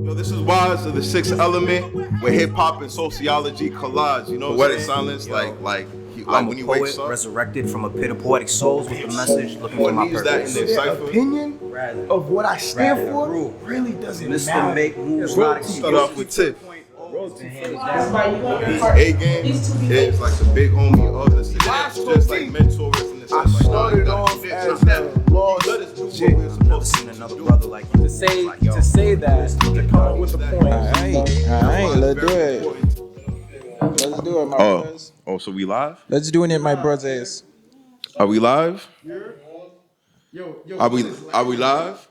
Yo, this is Wise of the Sixth Element, where hip hop and sociology collage. You know what I'm saying? Silence, I'm when a he poet wakes up. resurrected from a pit of poetic souls with a message looking for When my he use that in purpose. their cipher. Opinion of what I stand for really doesn't matter. Mr. Make Moves, not Start off with Tiff. excuses. His A game is like the big homie of the city. Just like mentors in the I sense like, started off as a lost chick. Never seen another brother like you. To say that, to come up with a point. Alright, let's do it. Let's do it, my brothers. Oh, so we live? Let's do it, my brothers. Are we live? Are we live?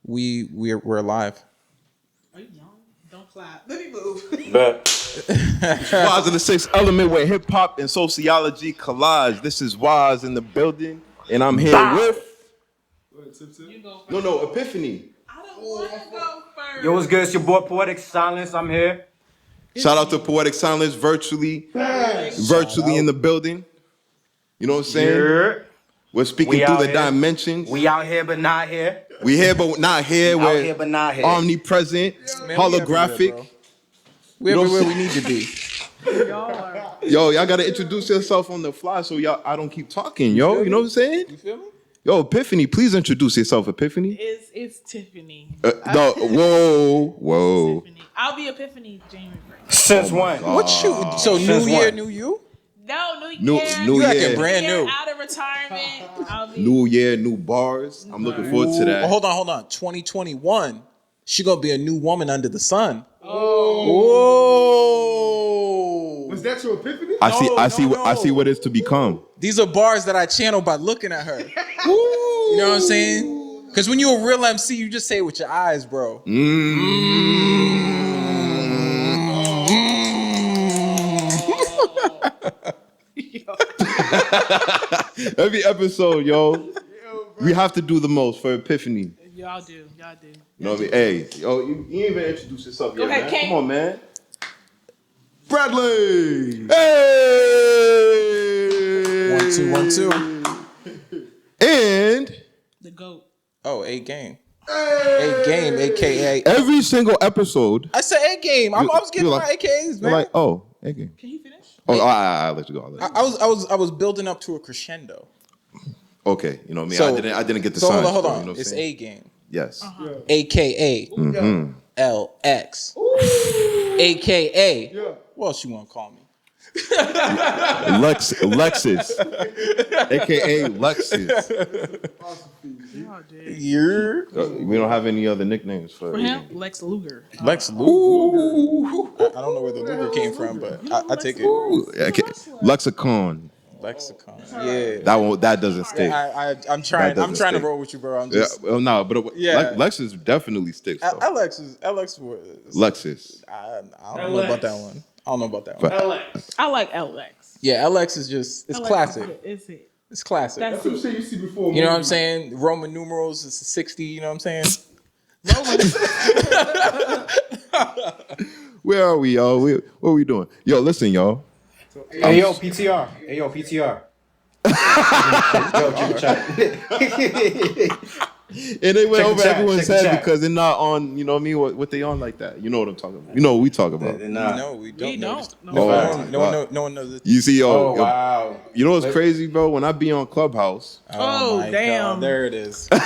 We're live. Are you young? Don't clap. Let me move. Wise of the Sixth Element, where hip hop and sociology collage. This is Wise in the building, and I'm here with. You go first. No, Epiphany. I don't want to go first. Yo, what's good? It's your boy Poetic Silence. I'm here. Shout out to Poetic Silence, virtually in the building. You know what I'm saying? Yeah. We're speaking We through out the here. dimensions. We out here but not here. We here but not here. Out We're here but not here. omnipresent, Man, holographic. We're You know everywhere what we need to be. Y'all are. Yo, y'all gotta introduce yourself on the fly so I don't keep talking, yo. You know what I'm saying? You feel me? Yo, Epiphany, please introduce yourself, Epiphany. It's Tiffany. No, whoa. Tiffany. I'll be Epiphany January 1st. Since when? What you? So Since new year, when? new you? No, New year. year. acting brand new. Out of retirement. I'll be. New year, new bars. I'm looking forward to that. Well, hold on. 2021. She gonna be a new woman under the sun. Oh. Was that your epiphany? I see what is to become. These are bars that I channel by looking at her. You know what I'm saying? Because when you're a real MC, you just say it with your eyes, bro. Every episode, yo, we have to do the most for Epiphany. Y'all do. You know what I mean? Hey, yo, you ain't even introduce yourself yet, ahead, man. King. Come on, man. Bradley. Hey. 1 2 1 2. And The GOAT. Oh, A game. A game, aka. every single episode, I said A game. I was getting you're my like- AKs, you're man. like, oh, A game. Can you finish? Oh, I'll let you go. I was building up to a crescendo. Okay, you know what I mean? So- I didn't get the So signs. hold bro, on. You know what I'm It's saying? A game. Yes. AKA LX. AKA. Yeah. What else you want to call me? Lexus. AKA Lexus. Y'all did. You're We don't have any other nicknames for For him, Lex Luger. Lex Luger. I don't know where the Luger came from, but I take it. Okay. Lexicon. Lexicon. Yeah. That doesn't stick. I'm trying. doesn't I'm trying stick. to roll with you, bro. I'm Yeah, just. well, no, but Yeah. Lexus definitely sticks though. LX was. Lexus. I don't know about that one. I don't know about that one. But- I like LX. Yeah, LX is just. It's LX classic. Is it? It's classic. That's Some shit you see before. You know what I'm saying? Roman numerals is 60. You know what I'm saying? Where are we, y'all? What are we doing? Yo, listen, y'all. Hey, yo, PTR. Yo, check the chat. And they went Check the over chat, everyone's check the head chat. because they're not on, you know what I mean? What they on like that. You know what I'm talking about. You know what we talk about. No, we don't. We know. don't. No, Oh, no one knows this. You see, Oh, yo, wow. you know what's crazy, bro? When I be on Clubhouse, Oh, my damn. God, there it is. Here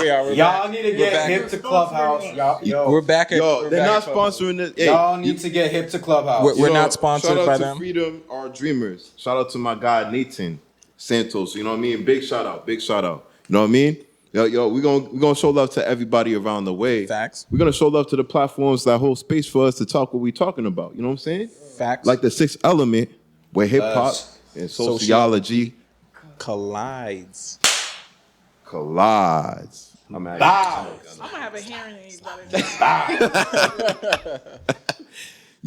we are. We're Y'all back. need to We're get back. hip to Clubhouse. We're back at. yo, we're they're back not at Clubhouse. sponsoring this. Hey, Y'all need to get hip to Clubhouse. We're yo, not sponsored shout out by to them. Freedom, our dreamers. Shout out to my guy Nathan Santos. You know what I mean? Big shout out. You know what I mean? Yo, we're gonna show love to everybody around the way. Facts. We're gonna show love to the platforms that hold space for us to talk what we talking about. You know what I'm saying? Facts. Like the Sixth Element, where hip hop and sociology collides. collides. I'm Bow. I'm gonna have a hearing aid better.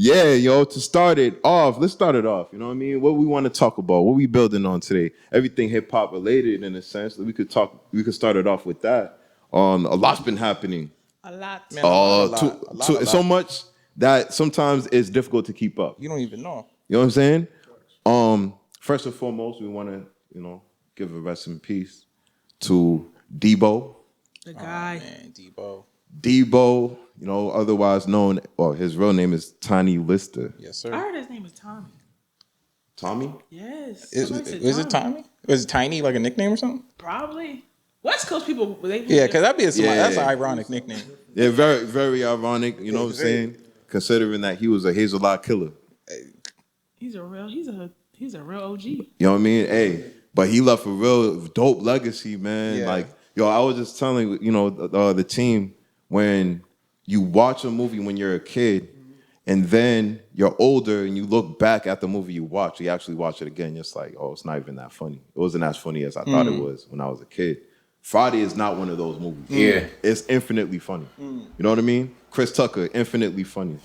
Yeah, yo, let's start it off. You know what I mean? What we want to talk about, what we building on today. Everything hip hop related in a sense. We could start it off with that. A lot's been happening. A lot. Man, a lot. So much that sometimes it's difficult to keep up. You don't even know. You know what I'm saying? First and foremost, we want to, give a rest in peace to Debo. The guy. Man, Debo. Debo, you know, otherwise known, or his real name is Tiny Lister. Yes, I sir. heard his name is Tommy. Tommy? Yes. Is Somebody said it Tommy? Is it Tiny like a nickname or something? Probably. West Coast people, they Yeah, because that'd be that's an Yeah. ironic nickname. Yeah, very, very ironic, you know what I'm saying? Considering that he was a Hazelot killer. he's a real OG. You know what I mean? Hey, but he left a real dope legacy, man. Yeah. Like, yo, I was just telling, you know, the team, when you watch a movie when you're a kid and then you're older and you look back at the movie you watch, you actually watch it again, it's like, oh, it's not even that funny. It wasn't as funny as I thought it was when I was a kid. Friday is not one of those movies. Yeah. It's infinitely funny. You know what I mean? Chris Tucker, infinitely funny.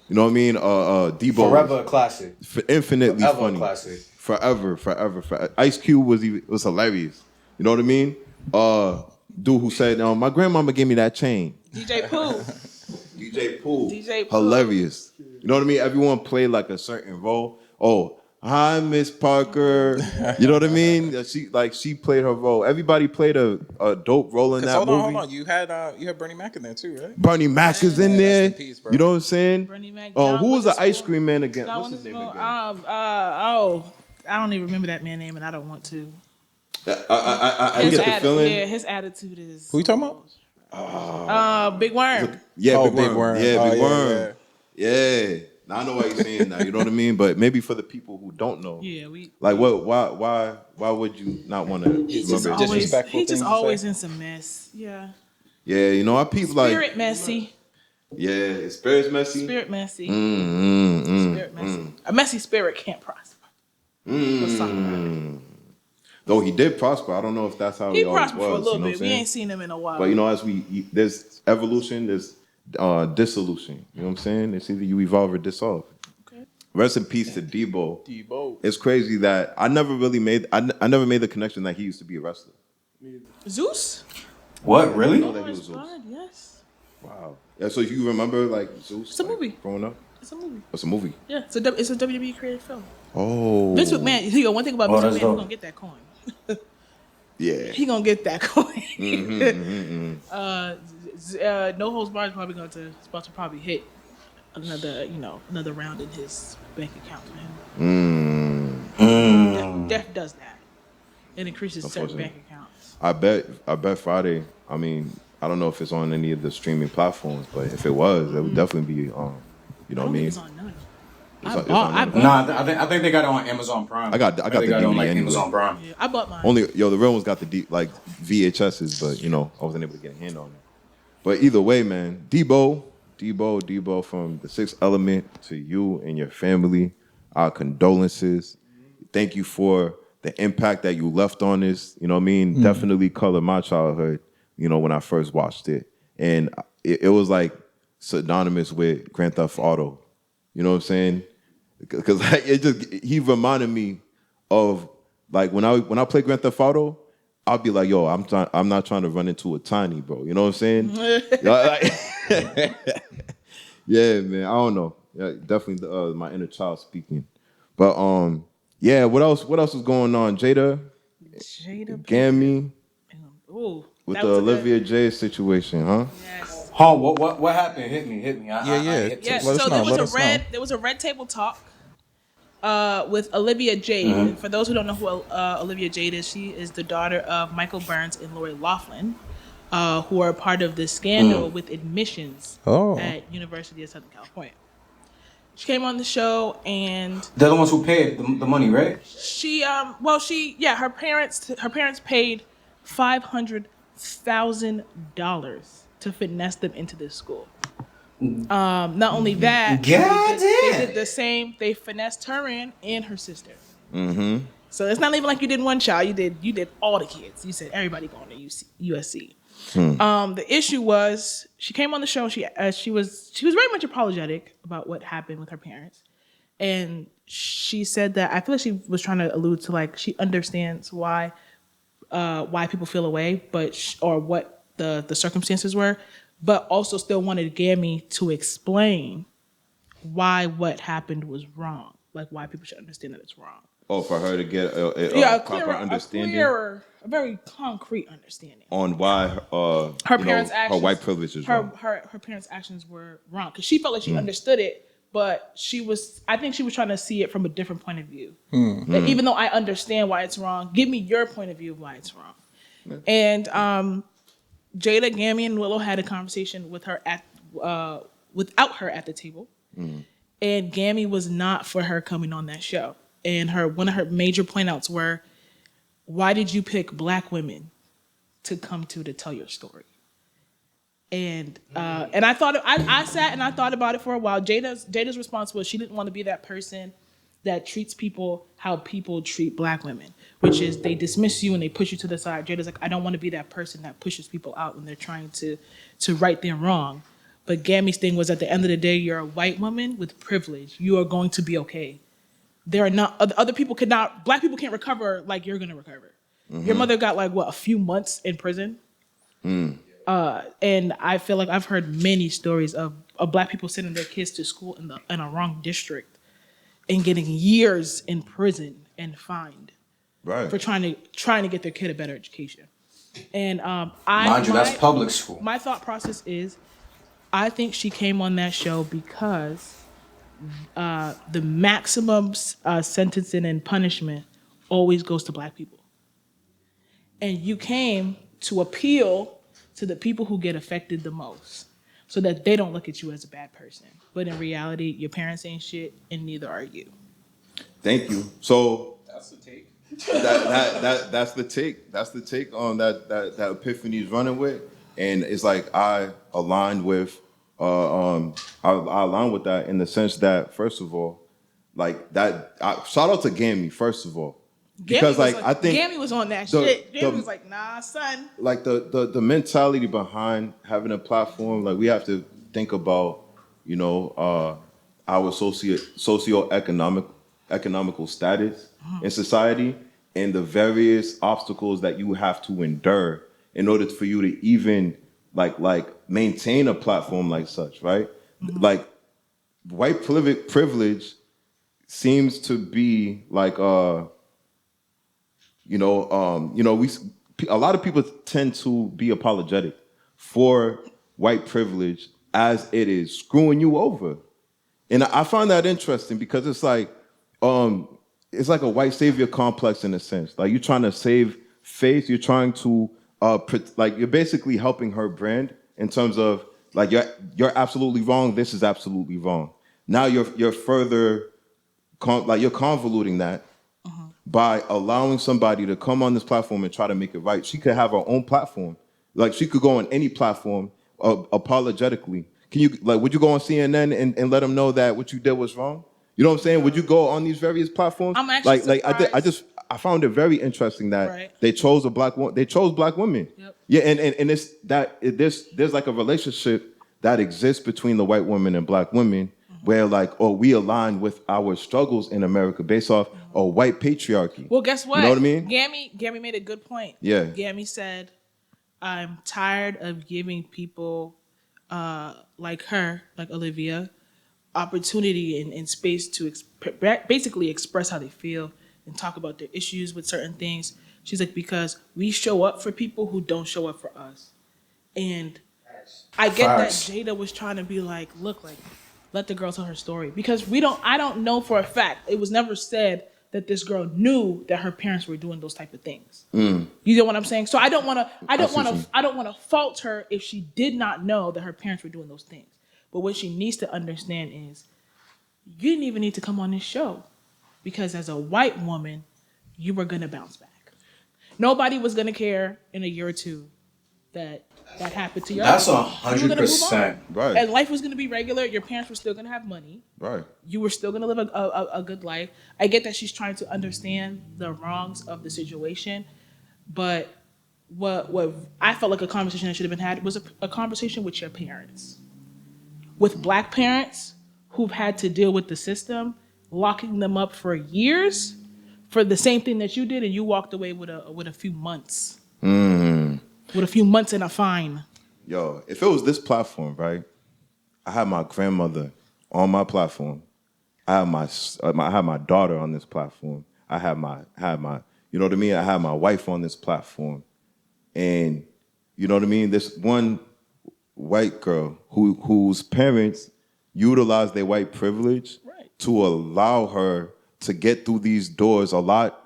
You know what I mean? Debo, Forever a classic. infinitely Forever a funny. classic. Forever. Ice Cube was hilarious. You know what I mean? Dude who said, my grandmama gave me that chain. DJ Pooh. DJ Pooh. DJ Pooh. Hilarious. You know what I mean? Everyone played like a certain role. Oh, hi, Miss Parker. You know what I mean? She played her role. Everybody played a dope role in that Hold movie. on. You had Bernie Mac in there too, right? Bernie Mac is in Yeah, there. rest in peace, bro. You know what I'm saying? Bernie Mac, Oh, John who was the ice Witherspoon. cream man again? John What's his name Witherspoon. again? I don't even remember that man's name, and I don't want to. I get the feeling. Yeah, his attitude is. Who you talking about? Big Worm. Yeah, Oh, Big Worm. Yeah, Oh, Big yeah, Worm. Yeah. Now I know why you're saying that. You know what I mean? But maybe for the people who don't know, Yeah, we. like, what? Why would you not want to He's just remember? always. disrespectful He's just things to always say. in some mess. Yeah. Yeah, you know, I peep like, Spirit messy. yeah, spirit's messy. Spirit messy. Mm. Spirit messy. A messy spirit can't prosper. Let's talk about it. Though he did prosper, I don't know if that's how He he always prospered for a was. little You know what bit. I'm We saying? ain't seen him in a while. But you know, as there's evolution, there's dissolution. You know what I'm saying? It's either you evolve or dissolve. Okay. Rest in peace to Debo. Debo. It's crazy that I never made the connection that he used to be a wrestler. Zeus? What, really? that he was Zeus. Zeus. God, yes. Wow. Yeah, so you remember like Zeus? It's a like, movie. Growing up? It's a movie. It's a movie. Yeah, it's a WWE created film. Oh. Vince McMahon, one thing about Oh, Vince that's McMahon, dope. he's gonna get that coin. Yeah. He gonna get that coin. No Holds Barred is probably about to probably hit another round in his bank account for him. Death does that. It increases certain bank accounts. I bet Friday. I mean, I don't know if it's on any of the streaming platforms, but if it was, it would definitely be on. You know I what I don't think mean? it's on none. It's I on- bought- I think they got it on Amazon Prime. I got the they got it DVD on like anyway. Amazon Prime. Yeah, I bought mine. Only the real ones got the VHSs, but you know I wasn't able to get a hand on it. But either way, man, Debo, from the Sixth Element to you and your family, our condolences. Thank you for the impact that you left on this. You know what I mean? Definitely colored my childhood. You know when I first watched it, and it was like synonymous with Grand Theft Auto. You know what I'm saying? Because like, he reminded me of like when I play Grand Theft Auto, I'll be like, yo, I'm not trying to run into a tiny, bro. You know what I'm saying? Yeah, man. I don't know. Yeah, definitely my inner child speaking. But yeah. What else is going on, Jada? Gammy Ooh, with that the was a good- Olivia J situation, huh? Yes. Huh, what happened? Hit me. Yes. Let us So know, let there us know. was a red table talk with Olivia Jade. And for those who don't know who Olivia Jade is, she is the daughter of Michael Burns and Lori Loughlin, who are part of the scandal with admissions at University of Southern California. She came on the show and They're the ones who paid the money, right? her parents paid $500,000 to finesse them into this school. Not only that, they did the same. They finessed her and her sister. Mm-hmm. So it's not even like you did one child. You did all the kids. You said everybody going to USC. The issue was she came on the show. She was very much apologetic about what happened with her parents, and she said that I feel like she was trying to allude to like she understands why people feel away, or what the circumstances were, but also still wanted Gammy to explain why what happened was wrong, like why people should understand that it's wrong. Oh, for her to get Yeah, a proper understanding a very concrete understanding. on why Her you parents' know, her actions, white privilege is wrong. her parents' actions were wrong because she felt like she understood it, but I think she was trying to see it from a different point of view. That even though I understand why it's wrong, give me your point of view of why it's wrong. And Jada, Gammy, and Willow had a conversation with her without her at the table, and Gammy was not for her coming on that show. And one of her major pointouts were, why did you pick Black women to come to tell your story? And I thought I sat and I thought about it for a while. Jada's response was she didn't want to be that person that treats people how people treat Black women, which is they dismiss you and they push you to the side. Jada's like, I don't want to be that person that pushes people out when they're trying to right their wrong. But Gammy's thing was, at the end of the day, you're a white woman with privilege. You are going to be okay. There are not other people cannot. Black people can't recover like you're gonna recover. Your mother got like a few months in prison. And I feel like I've heard many stories of Black people sending their kids to school in a wrong district and getting years in prison and fined for trying to get their kid a better education. And that's public school. My thought process is, I think she came on that show because the maximum sentencing and punishment always goes to Black people. And you came to appeal to the people who get affected the most so that they don't look at you as a bad person. But in reality, your parents ain't shit and neither are you. Thank you. So That's the take. that's the take. That's the take on that Epiphany's running with. And it's like I aligned with I align with that in the sense that, first of all, like that shout out to Gammy, first of all. Because I think Gammy was on that shit. Gammy was like, nah, son. Like the mentality behind having a platform, like we have to think about, you know, our economical status in society and the various obstacles that you have to endure in order for you to even like maintain a platform like such, right? Like white privilege seems to be like a lot of people tend to be apologetic for white privilege as it is screwing you over. And I find that interesting because it's like a white savior complex in a sense. Like you're trying to save face, you're trying to you're basically helping her brand in terms of like you're absolutely wrong, this is absolutely wrong. Now you're further you're convoluting that by allowing somebody to come on this platform and try to make it right. She could have her own platform. Like she could go on any platform apologetically. Would you go on CNN and let them know that what you did was wrong? You know what I'm saying? Would you go on these various platforms? I'm actually surprised. I found it very interesting that they chose Black women. Yep. Yeah, and it's that there's like a relationship that exists between the white women and Black women where we align with our struggles in America based off a white patriarchy. Well, guess what? You know what I mean? Gammy made a good point. Yeah. Gammy said, I'm tired of giving people like her, like Olivia, opportunity and space to basically express how they feel and talk about their issues with certain things. She's like, because we show up for people who don't show up for us. And I get that Jada was trying to be like, look, like, let the girl tell her story. Because I don't know for a fact. It was never said that this girl knew that her parents were doing those type of things. You know what I'm saying? So I don't want to fault her if she did not know that her parents were doing those things. But what she needs to understand is you didn't even need to come on this show because as a white woman, you were going to bounce back. Nobody was going to care in a year or two that happened to you. That's 100%. Right. And life was going to be regular. Your parents were still going to have money. Right. You were still going to live a good life. I get that she's trying to understand the wrongs of the situation, but what I felt like a conversation that should have been had was a conversation with your parents. With Black parents who've had to deal with the system, locking them up for years for the same thing that you did, and you walked away with a few months. With a few months and a fine. Yo, if it was this platform, right? I had my grandmother on my platform. I had my daughter on this platform. you know what I mean? I had my wife on this platform, and you know what I mean. This one white girl whose parents utilize their white privilege to allow her to get through these doors a lot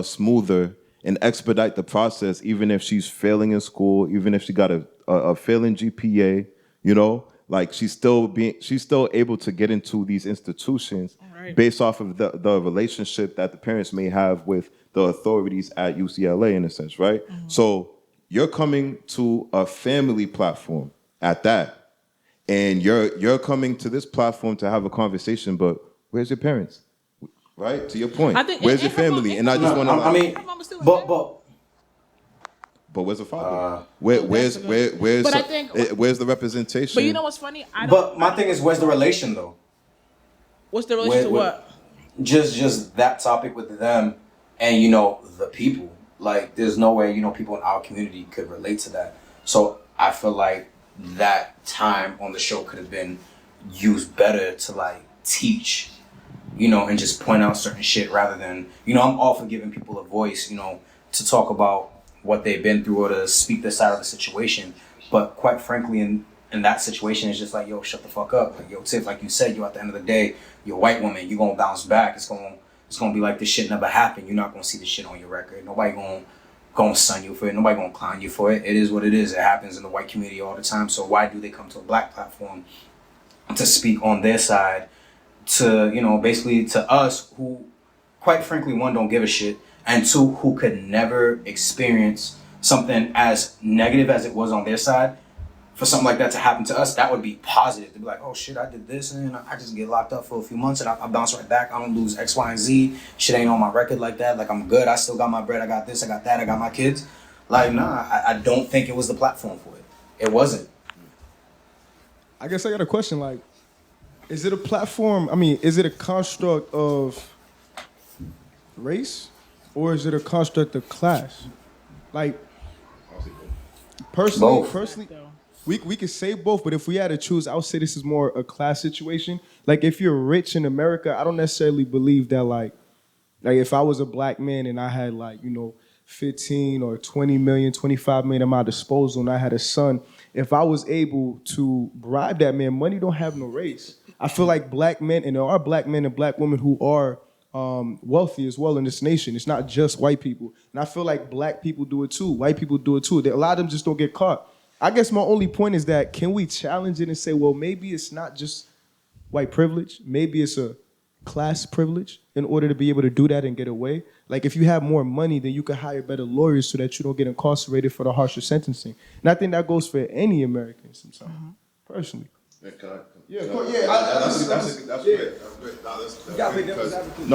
smoother and expedite the process, even if she's failing in school, even if she got a failing GPA, you know, like she's still able to get into these institutions based off of the relationship that the parents may have with the authorities at UCLA in a sense, right? So you're coming to a family platform at that, and you're coming to this platform to have a conversation, but where's your parents? Right? To your point. I think Where's your family? And I just want to I mean, but but where's the father? Where's But I think, where's the representation? but you know what's funny? But my thing is, where's the relation though? What's the relation to what? Just that topic with them and the people. Like, there's no way people in our community could relate to that. So I feel like that time on the show could have been used better to like teach, and just point out certain shit rather than I'm all for giving people a voice, to talk about what they've been through or to speak their side of the situation. But quite frankly, in that situation, it's just like, yo, shut the fuck up. Like, yo, Tiff, like you said, at the end of the day, you're a white woman, you're gonna bounce back. It's gonna be like this shit never happened. You're not gonna see this shit on your record. Nobody gonna sun you for it. Nobody gonna clown you for it. It is what it is. It happens in the white community all the time. So why do they come to a black platform to speak on their side to, basically to us who, quite frankly, one, don't give a shit, and two, who could never experience something as negative as it was on their side. For something like that to happen to us, that would be positive. To be like, oh shit, I did this and I just get locked up for a few months and I bounce right back. I don't lose X, Y, and Z. Shit ain't on my record like that. Like, I'm good. I still got my bread. I got this. I got that. I got my kids. Like, nah, I don't think it was the platform for it. It wasn't. I guess I got a question. Like, is it a platform? I mean, is it a construct of race or is it a construct of class? Like, personally, we could say both, but if we had to choose, I would say this is more a class situation. Like, if you're rich in America, I don't necessarily believe that, like if I was a black man and I had 15 or 20 million, 25 million at my disposal and I had a son, if I was able to bribe that man, money don't have no race. I feel like black men, and there are black men and black women who are wealthy as well in this nation. It's not just white people. And I feel like black people do it too. White people do it too. A lot of them just don't get caught. I guess my only point is that can we challenge it and say, well, maybe it's not just white privilege. Maybe it's a class privilege in order to be able to do that and get away. Like, if you have more money, then you can hire better lawyers so that you don't get incarcerated for the harsher sentencing. And I think that goes for any American sometimes, personally. That's great. No,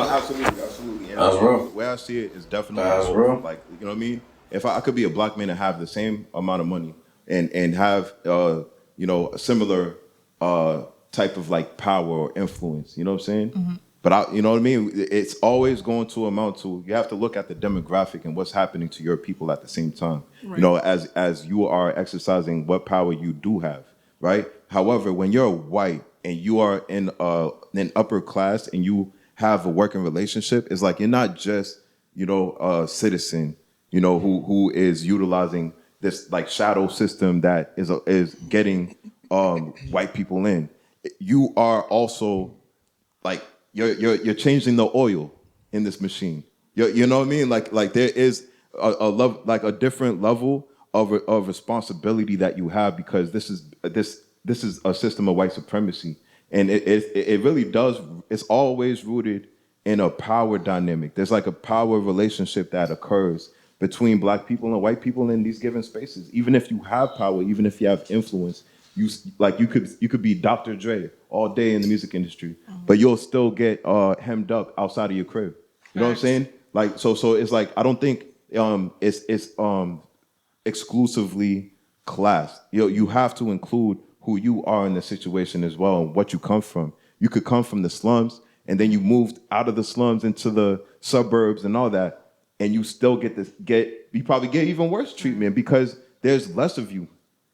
absolutely. And That's real. the way I see it is definitely That's real. like, you know what I mean? If I could be a black man and have the same amount of money and have a similar type of like power or influence, you know what I'm saying? Mm-hmm. But you know what I mean? It's always going to amount to, you have to look at the demographic and what's happening to your people at the same time. Right. As you are exercising what power you do have, right? However, when you're white and you are in an upper class and you have a working relationship, it's like you're not just, a citizen, who is utilizing this like shadow system that is getting white people in. You are also like you're changing the oil in this machine. You know what I mean? Like there is a love, like a different level of responsibility that you have, because this is a system of white supremacy, and it really does. It's always rooted in a power dynamic. There's like a power relationship that occurs between black people and white people in these given spaces. Even if you have power, even if you have influence, you could be Dr. Dre all day in the music industry, but you'll still get hemmed up outside of your crib. You know what I'm saying? Like so it's like I don't think it's exclusively class. You have to include who you are in the situation as well and what you come from. You could come from the slums and then you moved out of the slums into the suburbs and all that, and you still you probably get even worse treatment because there's less of you.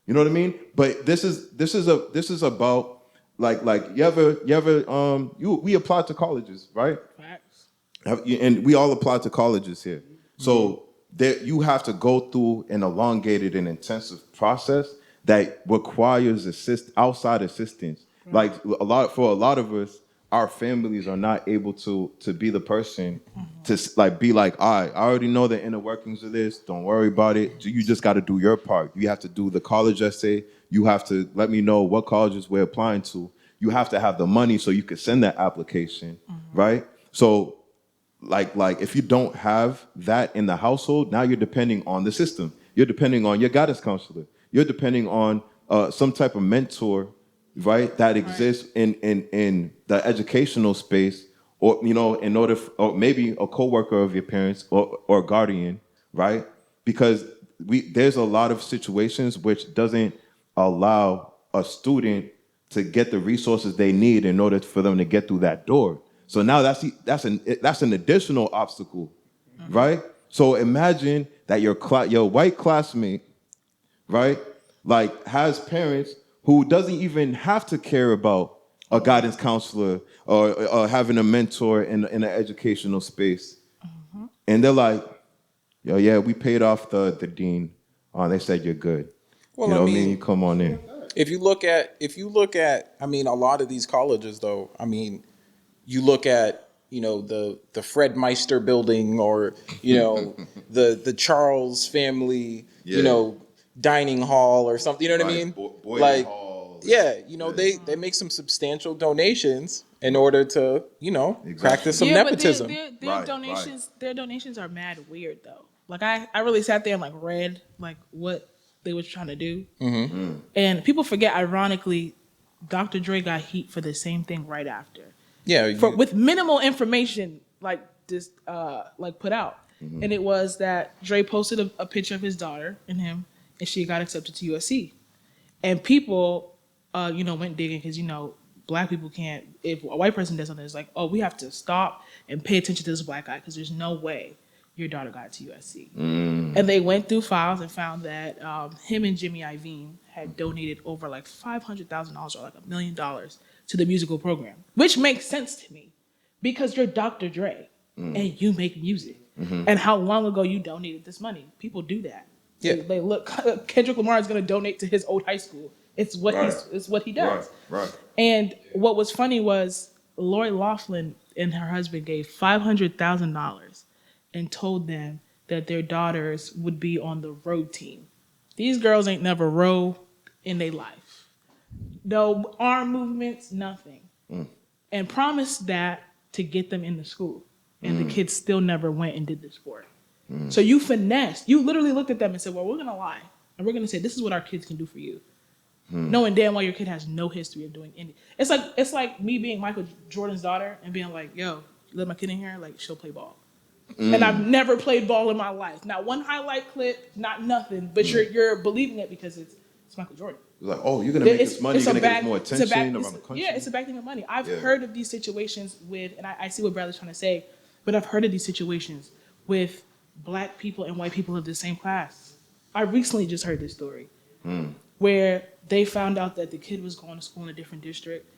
You know what I mean? But this is about like we apply to colleges, right? Facts. And we all apply to colleges here. So there, you have to go through an elongated and intensive process that requires outside assistance. Like for a lot of us, our families are not able to be the person to like be like, all right, I already know the inner workings of this. Don't worry about it. You just got to do your part. You have to do the college essay. You have to let me know what colleges we're applying to. You have to have the money so you can send that application, right? So like if you don't have that in the household, now you're depending on the system. You're depending on your guidance counselor. You're depending on some type of mentor, right, that exists in the educational space, or in order, or maybe a coworker of your parents or guardian, right? Because there's a lot of situations which doesn't allow a student to get the resources they need in order for them to get through that door. So now that's an additional obstacle, right? So imagine that your white classmate, right, like has parents who doesn't even have to care about a guidance counselor or having a mentor in an educational space, and they're like, yo, yeah, we paid off the dean. Oh, they said you're good. Well, You know I what I mean, mean? Come on in. if you look at, I mean, a lot of these colleges, though, I mean, you look at, the Fred Meister building, or, the Charles family, Yeah. dining hall or something, you know what I Right. mean? Boydton Like, Hall. yeah, Yeah. they make some substantial donations in order to, practice some Yeah, but nepotism. their Right, donations are mad weird though. Like I really sat there and like read like what they was trying to do, and people forget. Ironically, Dr. Dre got heat for the same thing right after, Yeah, with minimal information like this like put out, and it was that Dre posted a picture of his daughter and him, and she got accepted to USC, and people went digging because black people can't. If a white person does something, it's like, oh, we have to stop and pay attention to this black guy because there's no way your daughter got to USC. And they went through files and found that him and Jimmy Iovine had donated over like $500,000 or like $1 million to the musical program, which makes sense to me because you're Dr. Dre and you make music. And how long ago you donated this money? People do that. Yeah. They look. Kendrick Lamar is going to donate to his old high school. It's what it's what he does. Right. And what was funny was Lori Loughlin and her husband gave $500,000 and told them that their daughters would be on the road team. These girls ain't never rode in their life. No arm movements, nothing. And promised that to get them into school. And the kids still never went and did the sport. So you finessed. You literally looked at them and said, well, we're going to lie. And we're going to say, this is what our kids can do for you. Knowing damn well your kid has no history of doing any. It's like me being Michael Jordan's daughter and being like, yo, you let my kid in here, like she'll play ball. And I've never played ball in my life. Not one highlight clip, not nothing. But you're believing it because it's Michael Jordan. Like, oh, you're gonna make this money. You're gonna get more attention around the country. Yeah, it's a backing of money. I've heard of these situations with, and I see what Bradley's trying to say, but I've heard of these situations with black people and white people of the same class. I recently just heard this story where they found out that the kid was going to school in a different district,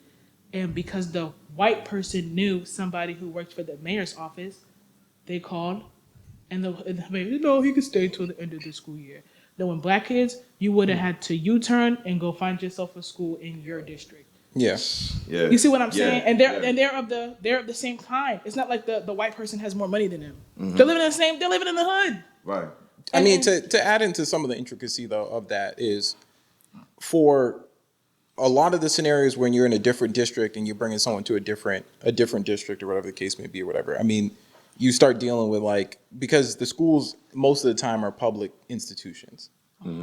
and because the white person knew somebody who worked for the mayor's office, they called, and the mayor, no, he could stay until the end of the school year. Then when black kids, you would have had to U-turn and go find yourself a school in your district. Yes. Yeah. You see what I'm saying? And they're of the same kind. It's not like the white person has more money than them. They're living in the hood. Right. I mean, to add into some of the intricacy though of that is, for a lot of the scenarios when you're in a different district and you're bringing someone to a different district or whatever the case may be or whatever. I mean, you start dealing with because the schools most of the time are public institutions.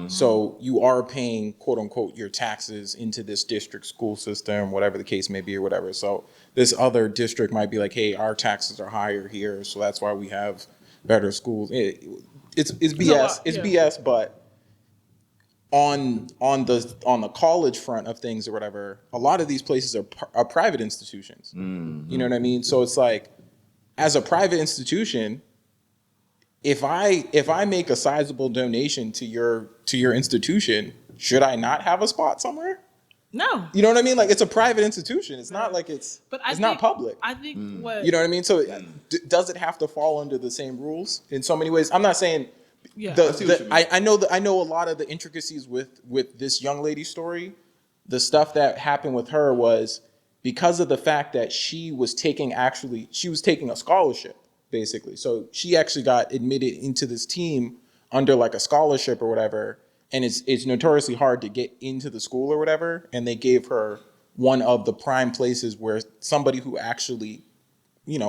So you are paying, quote unquote, your taxes into this district school system, whatever the case may be or whatever. So this other district might be like, hey, our taxes are higher here, so that's why we have better schools. It's BS. It's BS, but on the college front of things or whatever, a lot of these places are private institutions. You know what I mean? So it's like, as a private institution, if I make a sizable donation to your institution, should I not have a spot somewhere? No. You know what I mean? Like it's a private institution. It's not like it's not public. I think what You know what I mean? So does it have to fall under the same rules in so many ways? I'm not saying. Yeah. I know that I know a lot of the intricacies with this young lady's story. The stuff that happened with her was because of the fact that she was taking a scholarship basically. So she actually got admitted into this team under like a scholarship or whatever. And it's notoriously hard to get into the school or whatever. And they gave her one of the prime places where somebody who actually,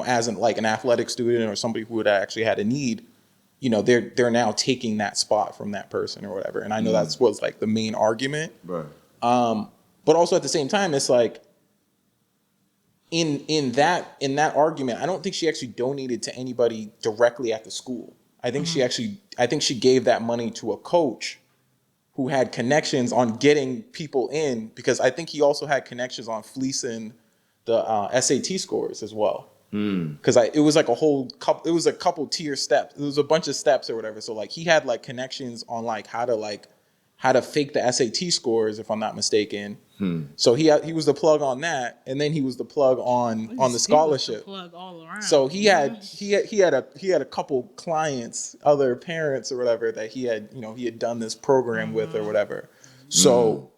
as an athletic student or somebody who would actually had a need, they're now taking that spot from that person or whatever. And I know that's what's like the main argument. Right. But also at the same time, it's like in that argument, I don't think she actually donated to anybody directly at the school. I think she gave that money to a coach who had connections on getting people in, because I think he also had connections on fleecing the SAT scores as well. Because it was like a couple tier steps. It was a bunch of steps or whatever. So like he had like connections on like how to fake the SAT scores, if I'm not mistaken. So he was the plug on that, and then he was the plug on the scholarship. The plug all around. So he had a couple clients, other parents or whatever that he had done this program with or whatever. So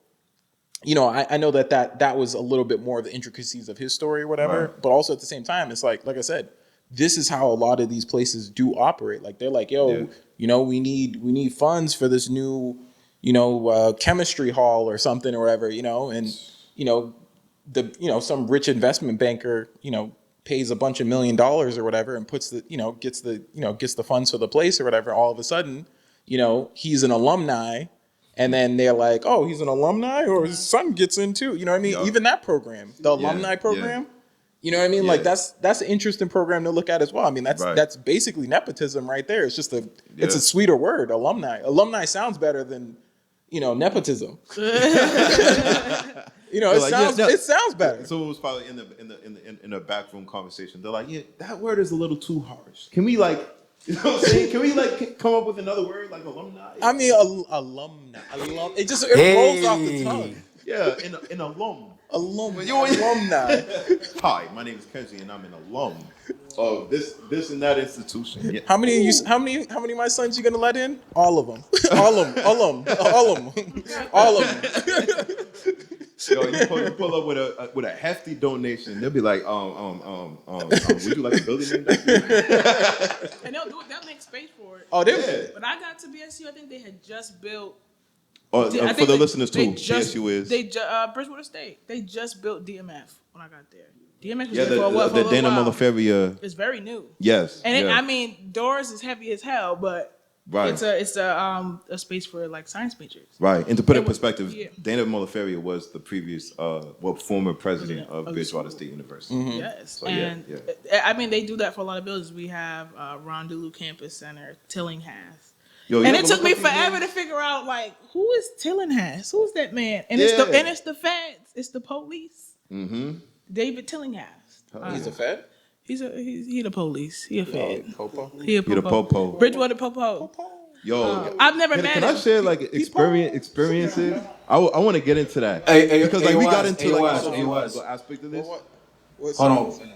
I know that was a little bit more of the intricacies of his story or whatever, but also at the same time, it's like I said, this is how a lot of these places do operate. Like they're like, we need funds for this new, chemistry hall or something or whatever, and some rich investment banker, pays a bunch of $1 million or whatever and puts gets the funds for the place or whatever. All of a sudden, he's an alumni. And then they're like, oh, he's an alumni, or his son gets in too. You know what I mean? Yeah. Even that program, the alumni program, you know what I mean? Yeah. Like that's an interesting program to look at as well. I mean, that's basically nepotism right there. It's just it's a sweeter word, alumni. Alumni sounds better than, nepotism. It sounds better. Someone was probably in a backroom conversation. They're like, yeah, that word is a little too harsh. Can we you know what I'm saying? Can we come up with another word like alumni? I mean, alumni. It rolls off the tongue. Yeah, an alum. Alumni. Hi, my name is Kenzie, and I'm an alum of this and that institution. Yeah. How many of my sons you gonna let in? All of them. All of them. Yo, you pull up with a hefty donation. They'll be like, would you like a building name? And they'll make space for it. Oh, they When I got to BSU, I think they had just built. For the listeners too, BSU is Bridgewater State. They just built DMF when I got there. DMF was yeah, there for a while. the Dana Multiferia. It's very new. Yes, And doors is heavy as hell, but right. It's a space for like science majors. Right, and to put it in perspective, Dana Multiferia was the previous, former president of Bridgewater State University. Mm-hmm. Yes, So, and I mean they do that for a lot of buildings. We have Rondoulou Campus Center, Tillinghast. And it took me forever to figure out like who is Tillinghast? Who's that man? And it's the feds. It's the police. Mm-hmm. David Tillinghast. He's a Fed? He the police. He a Fed. Popo? He a Popo. Bridgewater Popo. Yo, I've never met him. Can I share like experiences? I want to get into that because we got into like the social aspect of this. Hold on.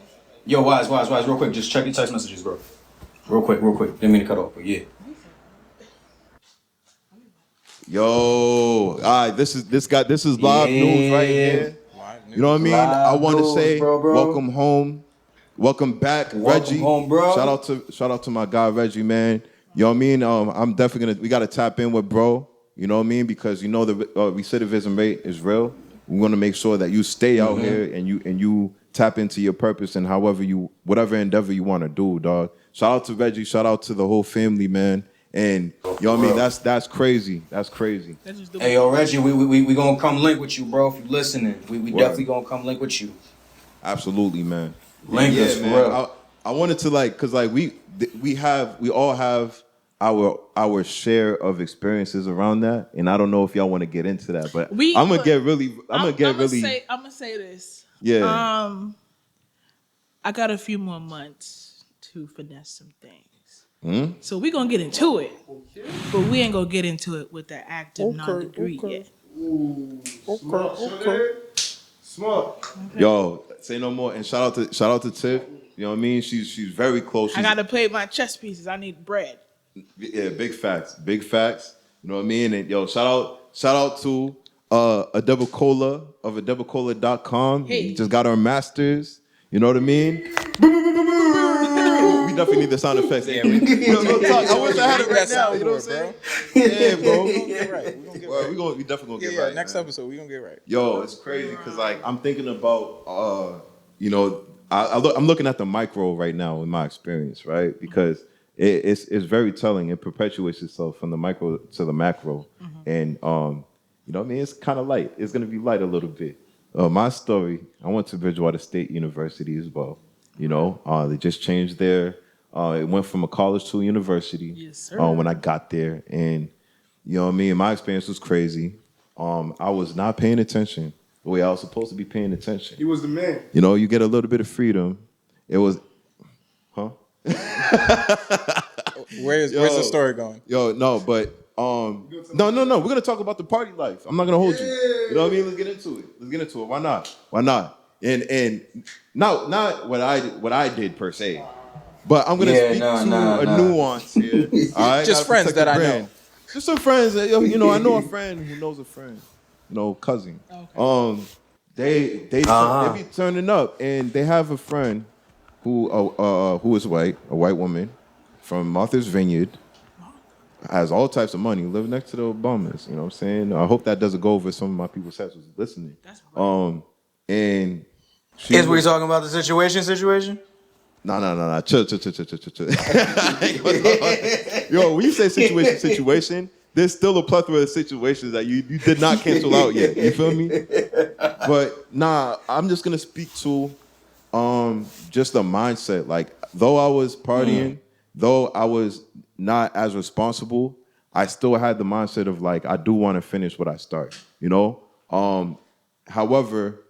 Yo, Wise, real quick. Just check your text messages, bro. Real quick. Didn't mean to cut off, but yeah. Yo, all right, this is live news right here. You know what I mean? I want to say welcome home, welcome back, Reggie. Home, bro. Shout out to my guy Reggie, we gotta tap in with bro. You know what I mean? Because the recidivism rate is real. We want to make sure that you stay out here and you tap into your purpose and whatever endeavor you want to do, dog. Shout out to Reggie. Shout out to the whole family, man. And you know what I mean? That's crazy. That's crazy. Hey, yo, Reggie, we gonna come link with you, bro. If you listening, we definitely gonna come link with you. Absolutely, man. Link us, man. bro. I wanted to cause we all have our share of experiences around that, and I don't know if y'all want to get into that, but I'm gonna say this. Yeah. I got a few more months to finesse some things. So we're gonna get into it, but we ain't gonna get into it with the active non-degree yet. Okay. Smart. Yo, say no more. And shout out to Tiff. You know what I mean? She's very close. I gotta play my chess pieces. I need bread. Yeah, big facts. Big facts. You know what I mean? And yo, shout out to a double cola of adoublecola.com. Hey. We just got our masters. You know what I mean? We definitely need the sound effects. Yeah, we I wish I had it right now. You know what I'm saying? Yeah, bro. We gonna get right. We gonna get right. We definitely gonna get Yeah, right. next man. episode we gonna get right. Yo, it's crazy because like I'm thinking about you know, I'm looking at the micro right now in my experience, right? Because it's very telling. It perpetuates itself from the micro to the macro, and you know what I mean. It's kind of light. It's gonna be light a little bit. My story. I went to Bridgewater State University as well. You know, they just changed their. It went from a college to a university. Yes, sir. When I got there, and you know what I mean. My experience was crazy. I was not paying attention the way I was supposed to be paying attention. He was the man. You know, you get a little bit of freedom. It was, huh? Where's the story going? Yo, no, but no. We're gonna talk about the party life. I'm not gonna hold you. You know what I mean? Let's get into it. Why not? And not what I did per se, but I'm gonna speak to a nuance here. All right? Just Gotta friends protect that the I brand. know. Just some friends that you know. I know a friend who knows a friend. You know, cousin. Okay. They be turning up, and they have a friend who is white, a white woman from Martha's Vineyard, has all types of money, live next to the Obamas. You know what I'm saying? I hope that doesn't go over some of my people's heads who's listening. That's right. And she Is we talking about the situation? No. Chill. Yo, when you say situation, there's still a plethora of situations that you did not cancel out yet. You feel me? But I'm just gonna speak to just the mindset. Like, though I was partying, though I was not as responsible, I still had the mindset of like, I do want to finish what I start. You know? However,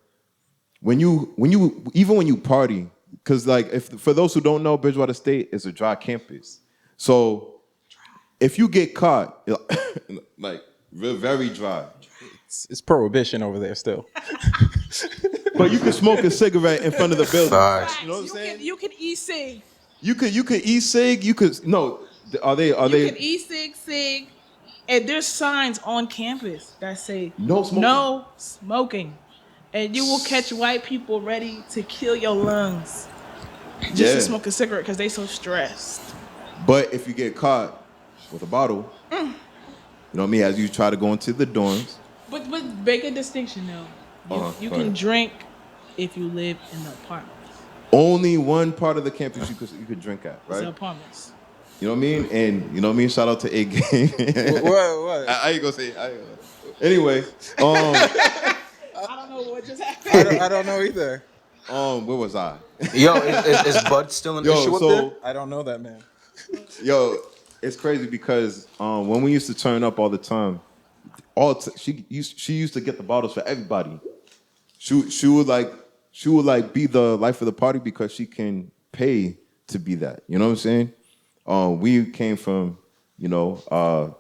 when you party, because like for those who don't know, Bridgewater State is a dry campus. So if you get caught, like very dry, It's prohibition over there still. but you can smoke a cigarette in front of the building. Facts. You know what I'm saying? You can e-cig. You could e-cig. You could no. Are they? You can e-cig, and there's signs on campus that say No smoking. No smoking. And you will catch white people ready to kill your lungs just to smoke a cigarette because they so stressed. But if you get caught with a bottle, you know what I mean, as you try to go into the dorms. But make a distinction though. You can drink if you live in the apartments. Only one part of the campus you could drink at, It's the right? apartments. You know what I mean? And you know what I mean? Shout out to A Game. What? I ain't gonna say it. Anyway, I don't know what just happened. I don't know either. where was I? Yo, is Bud still an issue up there? I don't know that man. Yo, it's crazy because when we used to turn up all the time, she used to get the bottles for everybody. She would like be the life of the party because she can pay to be that. You know what I'm saying? We came from, you know,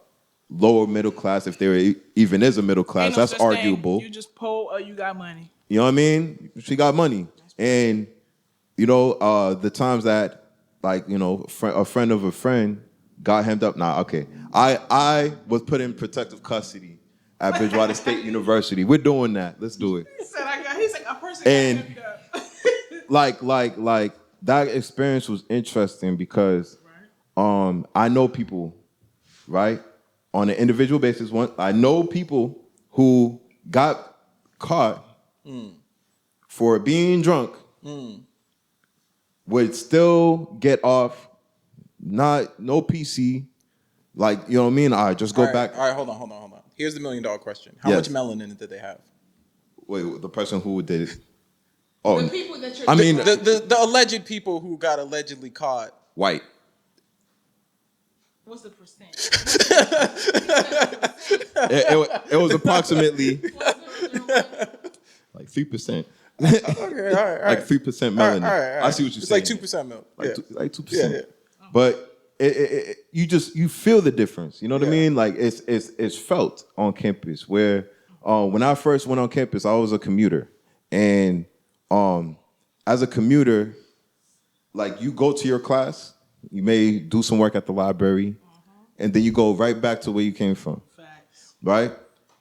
lower middle class, if there even is a middle class. Ain't no That's such thing. arguable. You just poor or you got money. You know what I mean? She got money. And, you know, the times that, like, you know, a friend of a friend got hemmed up. Nah, okay. I was put in protective custody at Bridgewater State University. We're doing that. Let's do it. He's like a person And- got hemmed up. Like that experience was interesting because I know people, right? On an individual basis, I know people who got caught for being drunk would still get off, no PC, like, you know what I mean? I just go back. All right, hold on. Here's the $1 million question. How Yes. much melanin did they have? Wait, the person who did it. Oh, The people that you're I mean, The alleged people who got allegedly caught. white. What's the percent? It was approximately like 3%. Okay, all right. Like 3% melanin. All right. I see what you're It's saying. like 2% milk. Like Yeah. like 2%. Yeah. But you feel the difference. You know what I Yeah. mean? Like it's felt on campus where When I first went on campus, I was a commuter, and as a commuter, like you go to your class, you may do some work at the library, and then you go right back to where you came from. Facts. Right?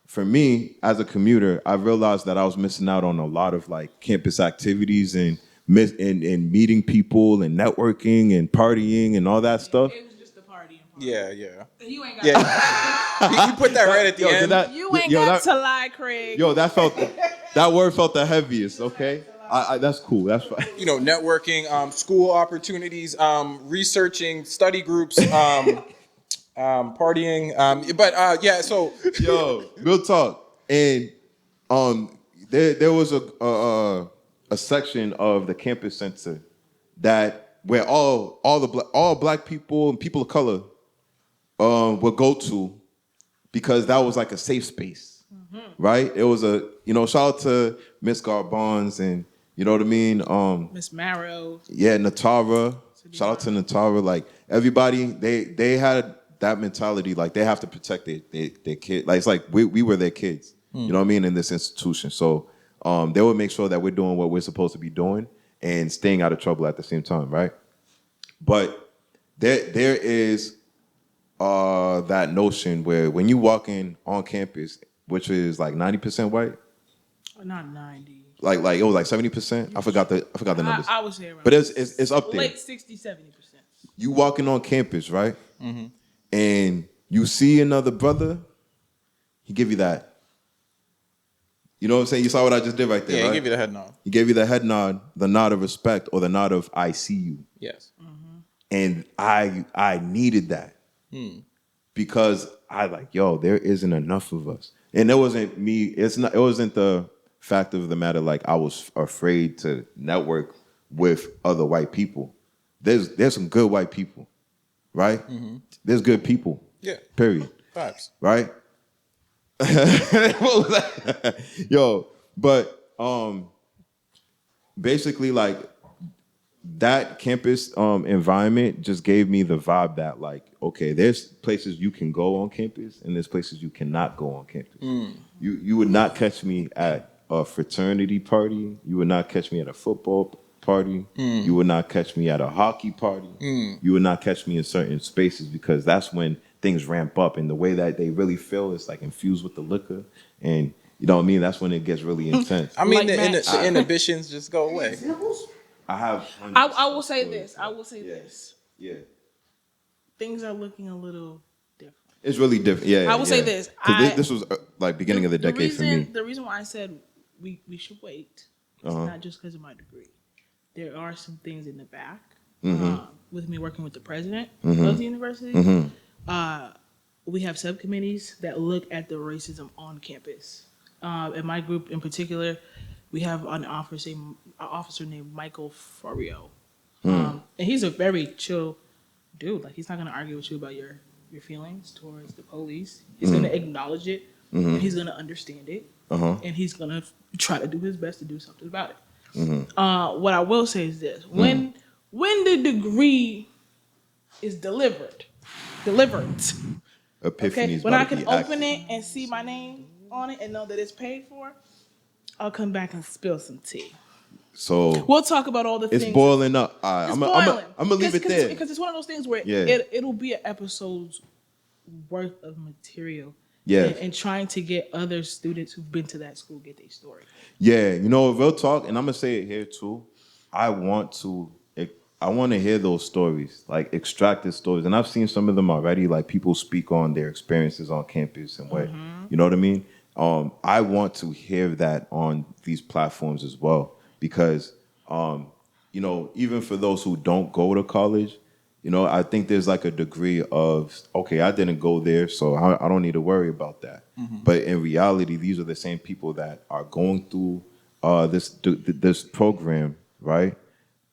For me, as a commuter, I realized that I was missing out on a lot of like campus activities and meeting people and networking and partying and all that stuff. It was just the party and Yeah, yeah. You ain't got Yeah. You put that right at the end. you ain't got to lie, Craig. That word felt the heaviest. Okay, that's cool. That's fine. You know, networking, school opportunities, researching, study groups, partying. Yeah, so Yo, real talk. And there was a section of the campus center that where all black people and people of color would go to because that was like a safe space, right? It was shout out to Miss Garbons and you know what I mean. Miss Marrow. Yeah, Natara. Shout out to Natara. Like everybody, they had that mentality. Like they have to protect their kid. Like it's like we were their kids. You know what I mean in this institution. So they would make sure that we're doing what we're supposed to be doing and staying out of trouble at the same time, right? But there is that notion where when you walk in on campus, which is like 90% white, Not 90. like it was like 70%. I forgot the numbers. I would say around. But it's up there. Late 60, 70%. You walking on campus, right? And you see another brother, he give you that. You know what I'm saying? You saw what I just did right there, yeah, right? he give you the head nod. He gave you the head nod, the nod of respect, or the nod of I see you. Yes. And I needed that. Because I like, yo, there isn't enough of us. And it wasn't me, it wasn't the fact of the matter like I was afraid to network with other white people. There's some good white people, right? There's good people. Yeah. Period. Vibes. Right? What was that? Yo, but basically like that campus environment just gave me the vibe that like, okay, there's places you can go on campus and there's places you cannot go on campus. You would not catch me at a fraternity party. You would not catch me at a football party. You would not catch me at a hockey party. You would not catch me in certain spaces because that's when things ramp up and the way that they really feel is like infused with the liquor and you know what I mean? That's when it gets really intense. I mean, Like the inhibitions just go away. I have. I will say this. I will say this. Yeah, Things are looking a little different. it's really different. Yeah, I will say this. because this was like beginning of the decade for me. The reason why I said we should wait is not just because of my degree. There are some things in the back with me working with the president of the university. We have subcommittees that look at the racism on campus. In my group in particular, we have an officer named Michael Fario. And he's a very chill dude. Like, he's not going to argue with you about your feelings towards the police. He's going to acknowledge it. He's going to understand it. And he's going to try to do his best to do something about it. What I will say is this. When the degree is delivered, Epiphany's when I about to can be open active. it and see my name on it and know that it's paid for, I'll come back and spill some tea. So We'll talk about all the it's things. boiling up. All right, It's I'm boiling. gonna leave it there. Because it's one of those things where Yeah. it'll be an episode's worth of material. Yeah. And trying to get other students who've been to that school get their story. Yeah, you know, real talk, and I'm gonna say it here too. I want to hear those stories, like extracted stories, and I've seen some of them already. Like people speak on their experiences on campus and what you know what I mean. I want to hear that on these platforms as well because you know, even for those who don't go to college, you know, I think there's like a degree of okay, I didn't go there, so I don't need to worry about that. But in reality, these are the same people that are going through this program, right?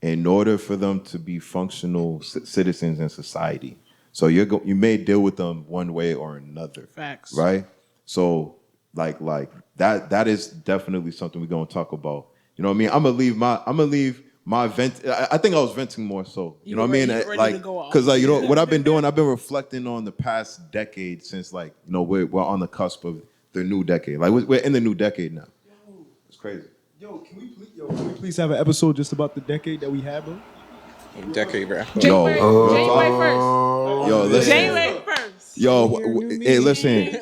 In order for them to be functional citizens in society. So you may deal with them one way or another. Facts. Right? So like that is definitely something we're gonna talk about. You know what I mean? I'm gonna leave my vent. I think I was venting more so. You know what I mean? Ready Like to go off. because like what I've been doing, I've been reflecting on the past decade since like you know we're on the cusp of the new decade. Like we're in the new decade now. It's crazy. Can we please have an episode just about the decade that we had, bro? Decade rap. January, Yo, January 1st. Yo, listen. January 1st. Yo, hey, listen.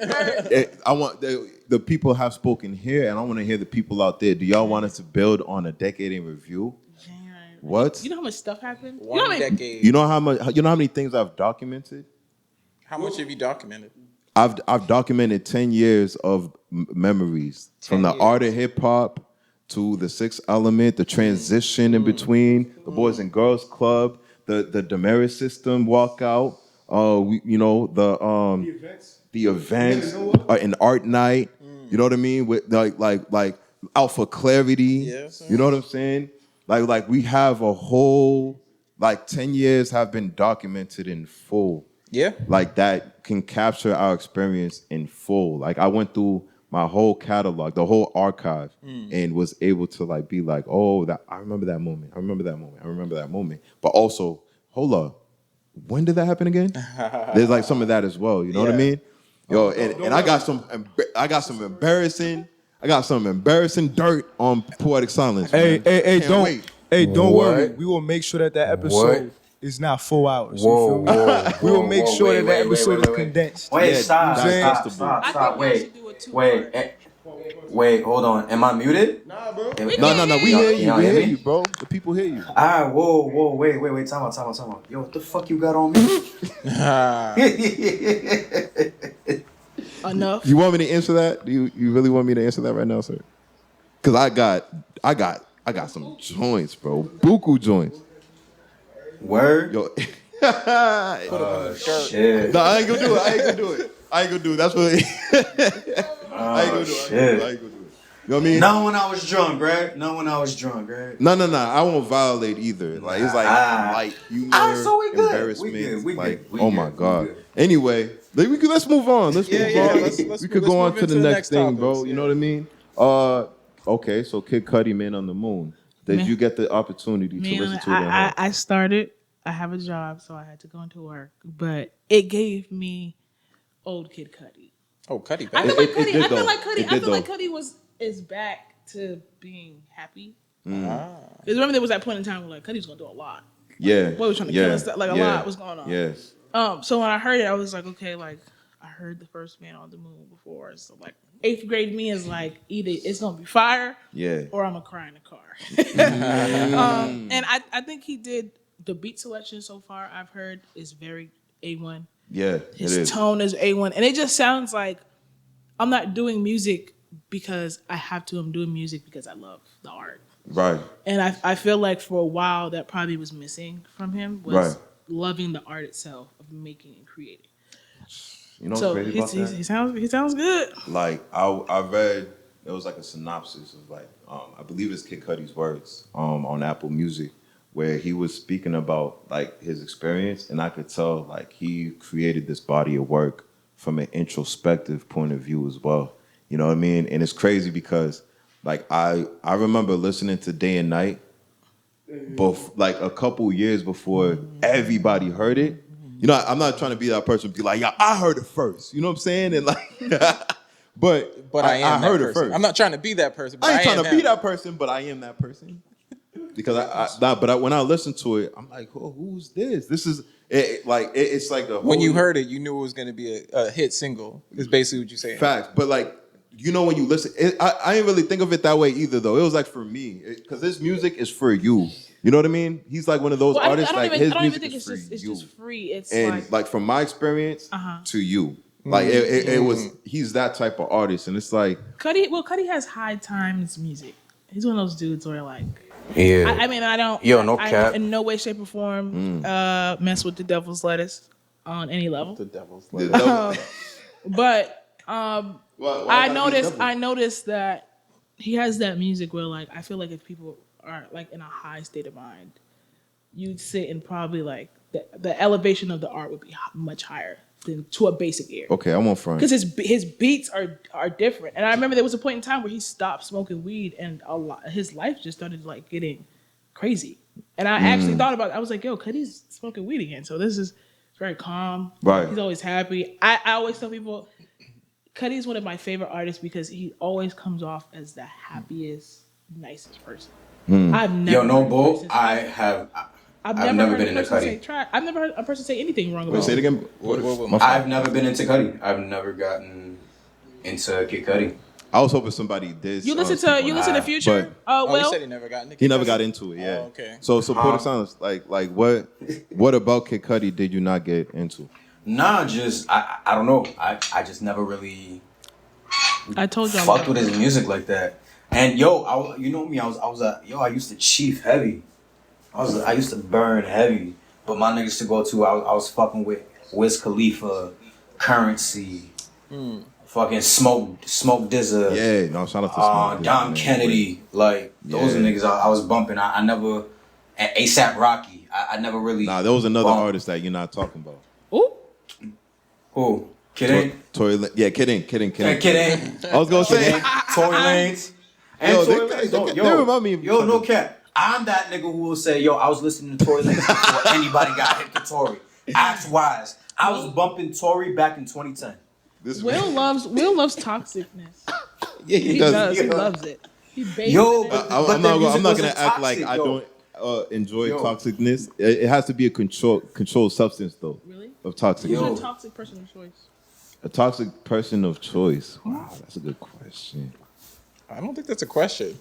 I want the people have spoken here, and I want to hear the people out there. Do y'all want us to build on a decade in review? January. What? You know how much stuff happened? One decade. You know how much? You know how many things I've documented? How much have you documented? I've documented 10 years of memories from the art of hip hop to the Sixth Element, the transition in between, the Boys and Girls Club, the Damaris system walkout, the events, an art night. You know what I mean? With like Alpha Clarity. Yes, you know what I'm saying? Like we have a whole 10 years have been documented in full. Yeah. Like that can capture our experience in full. Like I went through my whole catalog, the whole archive, and was able to be like, oh, that I remember that moment. I remember that moment. I remember that moment. But also, hold up, when did that happen again? There's like some of that as well. You know what I mean? Yo, and I got some embarrassing dirt on Poetic Silence. Hey, man. hey, Can't don't, wait. hey, don't What? worry. We will make sure that episode is not 4 hours. Whoa, You feel me? whoa, We will make sure that wait, episode wait, is wait. condensed. Wait, Yeah, stop, digestible. stop, I stop. think we should do a two-part. Wait, hold on. Am I muted? Nah, bro. No. We hear you. Y'all We hear hear me? you, bro. The people hear you. Ah, whoa, wait. Time out. Yo, what the fuck you got on me? Enough. You want me to answer that? Do you really want me to answer that right now, sir? Because I got some joints, bro. Buku joints. Word? Yo. Shit. No, I ain't gonna do it. That's what. I ain't gonna do it. You know what I mean? Not when I was drunk, right? No. I won't violate either. Like it's light humor, So we good. embarrassment. We good. Oh my god. Anyway, let's move on. Let's move on. Let's We could move go on to into the the next next thing, bro. topics, You know what I mean? Okay. So Kid Cudi, Man on the Moon. Did Man- you get the opportunity to listen to it? I started. I have a job, so I had to go into work. But it gave me old Kid Cudi. Oh, Cudi. I baby. feel like It Cudi. did, I feel though. like Cudi. It I did, feel like though. Cudi is back to being happy. Mm. Because remember there was that point in time where Cudi was gonna do a lot. Yeah. Boy was trying to kill us. Like a lot was going on. Yes. So when I heard it, I was like, okay, I heard the first Man on the Moon before. So 8th grade me is either it's gonna be fire, Yeah. or I'm gonna cry in the car. And I think he did the beat selection so far. I've heard is very A1. Yeah. His it is. tone is A1, and it just sounds like I'm not doing music because I have to. I'm doing music because I love the art. Right. And I feel like for a while that probably was missing from him was Right. loving the art itself of making and creating. You know what's So crazy about that? he sounds good. Like I read it was like a synopsis of I believe it's Kid Cudi's words on Apple Music where he was speaking about his experience, and I could tell he created this body of work from an introspective point of view as well. You know what I mean? And it's crazy because I remember listening to Day and Night a couple years before everybody heard it. You know, I'm not trying to be that person be like, yeah, I heard it first. You know what I'm saying? And but I am I heard that it person. first. I'm not trying to be that person. But I ain't am trying to be that person, but I am that person. Because when I listen to it, I'm like, oh, who's this? This is it's like a whole When you heard it, you knew it was going to be a hit single. Is basically what you're saying. fact. But when you listen, I didn't really think of it that way either, though. It was for me because this music is for you. You know what I mean? He's one of those artists. I His don't even music think is it's for you. just free. It's And from my experience to you, he's that type of artist, and it's Cudi. Well, Cudi has high times music. He's one of those dudes where Yeah. I mean, I don't. Yo, no I cap. in no way, shape, or form mess with the devil's lettuce on any level. The devil's the lettuce. devil- But Why I gotta be devil? noticed that he has that music where I feel like if people are in a high state of mind, you'd sit and probably the elevation of the art would be much higher than to a basic ear. Okay, I won't front. Because his beats are different, and I remember there was a point in time where he stopped smoking weed, and his life just started getting crazy. And I actually thought about it. I was like, yo, Cudi's smoking weed again. So this is very calm. Right. He's always happy. I always tell people, Cudi is one of my favorite artists because he always comes off as the happiest, nicest person. I've never Yo, no heard a bull. person- I've I've never heard been a into person say Cudi. try. I've never heard a person say anything wrong about Wait, say it him. again. What- My fault. I've never been into Cudi. I've never gotten into Kid Cudi. I was hoping somebody did. You listen speak to on you that. listen to Future. But Oh, he Will said he never got into he never Cudi? got into it. Yeah. Oh, okay. So Poetic Silence, like what about Kid Cudi did you not get into? Nah, just I don't know. I just never really I told y'all. fucked with his music like that. And yo, you know me, I used to chief heavy. I used to burn heavy. But my niggas to go to, I was fucking with Wiz Khalifa, Currency, fucking Smoke Dizza, Yeah, no, shout out to Smoke. Dom man. Kennedy, like those are Yeah. niggas I was bumping. I never, and ASAP Rocky. I never really. Nah, there was another bumped. artist that you're not talking about. Ooh, Who? Kidding? Kidding. Kidding. I was gonna say, Tory Lanez. And Yo, Tory they- Lanez. they remind me of Yo, each no other. cap. I'm that nigga who will say, yo, I was listening to Tory Lanez before anybody got hip to Tory. Act wise. I was bumping Tory back in 2010. this Will loves toxicness. yeah, He does. He Yeah. loves it. He bathes Yo, in it. but- I'm their not music gonna wasn't act like toxic, I yo. don't enjoy Yo. toxicness. It has to be a controlled substance though. Really? Of toxic. Yo. Who's a toxic person of choice? A toxic person of choice. Wow, that's a good question. I don't think that's a question.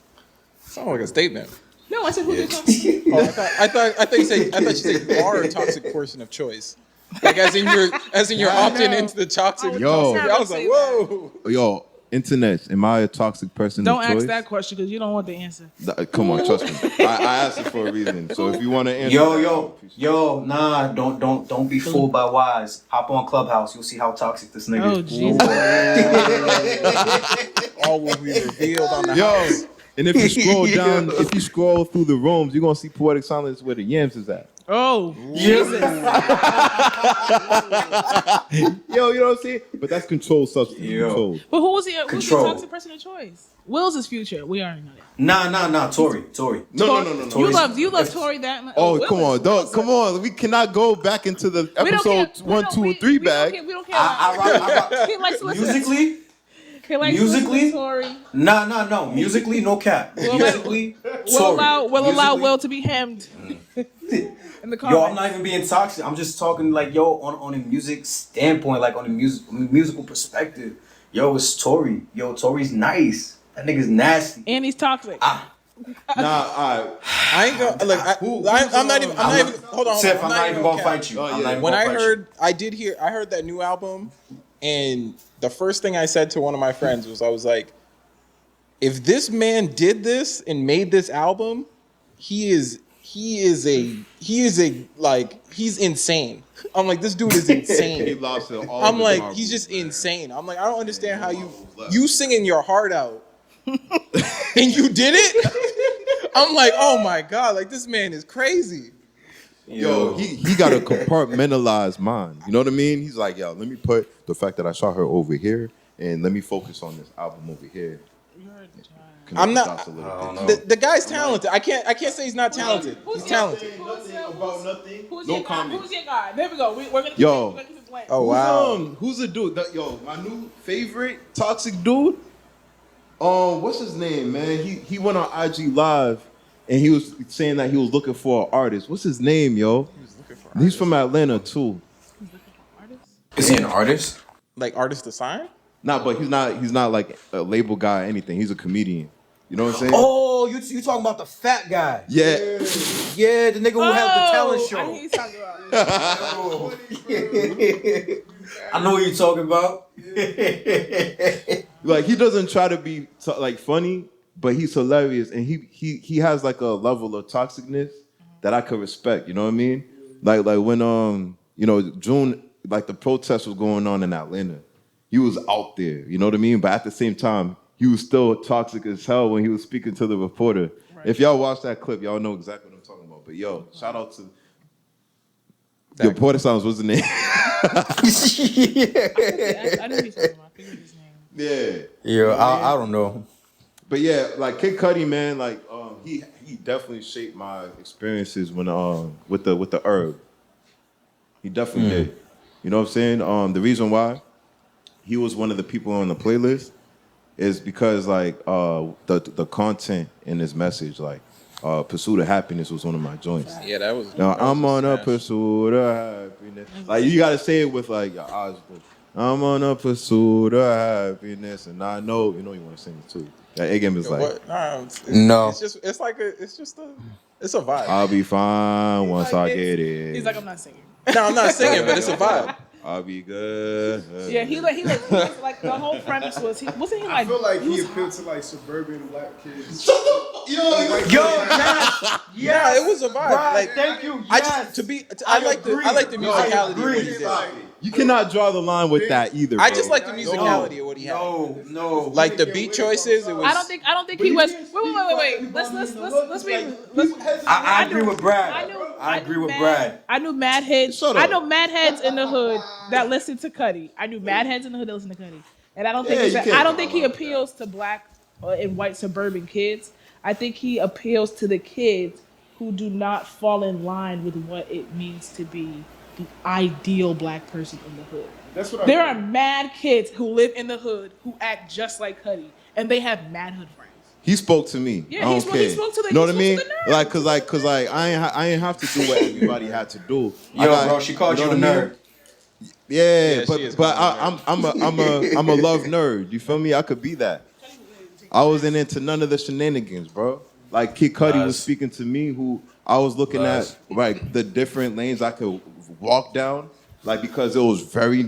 Sounds like a statement. No, I said who's a toxic. Oh, I thought you said you are a toxic person of choice. Like as in you're opting into the toxic. Yo. I was like, whoa. Yo, internet, am I a toxic person Don't of ask choice? that question because you don't want the answer. Come on, trust me. I asked it for a reason. So if you want to answer, Yo, nah, don't be fooled by wise. Hop on Clubhouse, you'll see how toxic this nigga Oh is. Jesus! All will be revealed on the yo, house. and if you scroll down, if you scroll through the rooms, you're gonna see Poetic Silence where the yams is at. Oh Jesus! Yo, you know what I'm saying? But that's controlled substance. Yo. Controlled. But who's the Control. toxic person of choice? Will's his future. We already know that. Nah, Tory. No. You love Tory that much. Oh, Will come is- on, Will's come on. We cannot go back into the We don't episode care. 1, 2, and 3 bag. We don't care. I rock. He likes to listen. Musically? He likes to listen musically? to Tory. No. Musically, no cap. Musically, Will Tory. allow Musically- Will to be hemmed in the comments. Yo, I'm not even being toxic. I'm just talking like, yo, on a music standpoint, like on a musical perspective. Yo, it's Tory. Yo, Tory's nice. That nigga's nasty. And he's toxic. Nah, all right. I ain't gonna look. I'm not even. Hold on. Tiff, I'm not even gonna cap. fight you. Oh, I'm yeah. not even When gonna I fight heard, I heard that new album, and the first thing I said to one of my friends was, I was like, if this man did this and made this album, he's insane. I'm like, this dude is He insane. lost it all. I'm his like, marbles, he's just man. insane. I'm like, I don't understand how you singing your heart out and you did it. I'm like, oh my God, like this man is crazy. Yo, he got a compartmentalized mind. You know what I mean? He's like, yo, let me put the fact that I shot her over here, and let me focus on this album over here. Connect I'm the not- dots a little I don't bit. know. The guy's talented. I can't say he's not talented. He's talented. About nothing. Who's No your guy? comment. Who's your guy? There we go. We're gonna keep Yo. we're gonna keep it blank. Oh wow. Who's the dude? Yo, my new favorite toxic dude. What's his name, man? He went on IG Live, and he was saying that he was looking for an artist. What's his name, yo? He's from Atlanta too. Is he an artist? Like artist to sign? Nah, but he's not like a label guy or anything. He's a comedian. You know what I'm saying? Oh, you talking about the fat guy? Yeah. Yeah, the nigga who had the talent I show. know he's talking about. I know what you're talking about. Like he doesn't try to be like funny, but he's hilarious, and he has like a level of toxicness that I could respect. You know what I mean? Like when June, like the protest was going on in Atlanta, he was out there. You know what I mean? But at the same time, he was still toxic as hell when he was speaking to the reporter. Right. If y'all watch that clip, y'all know exactly what I'm talking about. But yo, shout out to the reporter. Sounds what's the name? I know he's talking about. I figured his name. Yeah. Yeah, I don't know. But yeah, like Kid Cudi, man, like he definitely shaped my experiences when with the herb. He definitely did. You know what I'm saying? The reason why he was one of the people on the playlist is because like the content in his message, like Pursuit of Happiness was one of my joints. Yeah, that was. Now that was I'm on a smash. pursuit of happiness. Like you gotta say it with like your eyes closed. I'm on a pursuit of happiness, and I know you want to sing it too. That A-Game is like, What? Nah, No. It's just. It's like a. It's just a. It's a vibe. I'll be fine once I get it. He's like, I'm not singing. No, I'm not singing, but it's a vibe. I'll be good. Yeah, he was like the whole premise was wasn't he like? I feel like he was appealed to like suburban black kids. Yeah, it was a vibe. Like, Thank you. I Yes. just I like the musicality of what he did. You cannot draw the line with that either. I bro. just like the musicality of what he had. No. Like the beat choices, it was. I don't think he was. Wait. Let's be. I agree with Brad. I agree with Brad. I knew mad heads. Shut up. I know mad heads in the hood that listen to Cudi. I knew mad heads in the hood that listen to Cudi, and I don't think Yeah, you can't I don't talk think he about appeals to black and white suburban kids. I think he appeals to the kids who do not fall in line with what it means to be the ideal black person in the hood. That's what There are mad kids who live in the hood who act just like Cudi, and they have mad hood friends. He spoke to me. Yeah, I don't he spoke- care. he spoke to the- You know he what I mean? spoke to the nerds. Cause I ain't have to do what everybody had to do. Yo, bro, she called you a know what I mean? nerd. Yeah, she is but kind of I'm a love nerd. You feel me? I could be that. I wasn't into none of the shenanigans, bro. Like Kid Cudi was Nice. speaking to me, who I was looking Nice. at like the different lanes I could walk down, like because it was very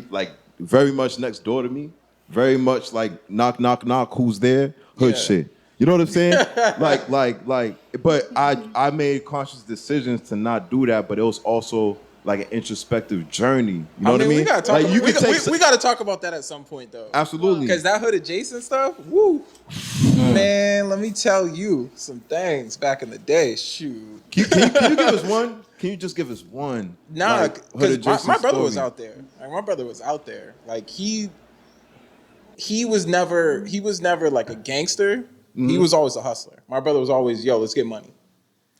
much next door to me, very much like knock knock knock, who's there? Hood Yeah. shit. You know what I'm saying? like. But I made conscious decisions to not do that. But it was also like an introspective journey. You know what I mean? We gotta talk. Like About, you could take we gotta talk about that at some point, though. absolutely. Because that hood adjacent stuff, woo, man. Let me tell you some things back in the day. Shoot, Can you give us one? Can you just give us one? nah, like, hood because adjacent my brother was story? out there. Like, my brother was out there. Like he was never like a gangster. He was always a hustler. My brother was always, yo, let's get money.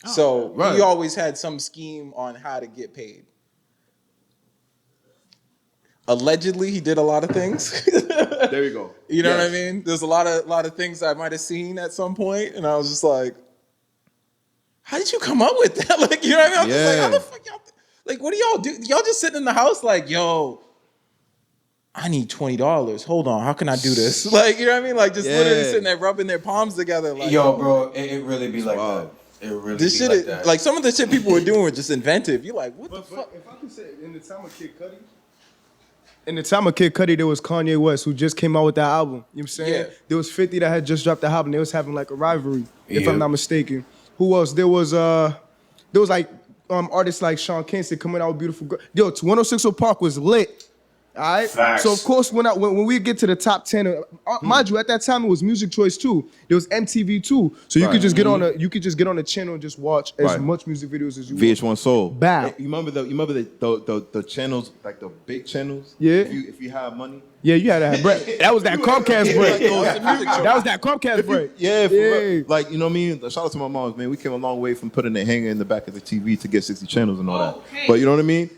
So right. he always had some scheme on how to get paid. Allegedly, he did a lot of things. There you go. You know Yes. what I mean? There's a lot of things I might have seen at some point, and I was just like, "How did you come up with that?" Like, you know what I mean? I'm just like, Yeah. "How the fuck y'all? Like, what do y'all do? Y'all just sitting in the house, like, yo, I need $20. Hold on, how can I do this? Like, you know what I mean? Like, just literally Yeah. sitting there rubbing their palms together, like, Yo, bro, it really be like wild. that. It really this be shit, like is, that. like some of the shit people were doing were just inventive. You're like, what the But fuck? if I could say, in the time of Kid Cudi, there was Kanye West who just came out with that album. You know what I'm saying? Yeah. There was 50 that had just dropped the album. They was having like a rivalry, if Yeah. I'm not mistaken. Who else? There was like artists like Sean Kingston coming out with Beautiful Girl. Yo, 106 Park was lit. All right. Facts. So of course, when we get to the top 10, mind you, at that time it was Music Choice too. There was MTV too. So you Right. could just get on a channel and just watch as Right. much music videos as you want. VH1 Soul. Bow. Hey, you remember the channels, like the big channels? Yeah. If you have money. Yeah, you had to have bread. That was that Comcast bread. those- That was that Comcast bread. Yeah, for real. Like, you know what I mean? Shout out to my moms, man. We came a long way from putting a hanger in the back of the TV to get 60 channels and all that. Okay. But you know what I mean?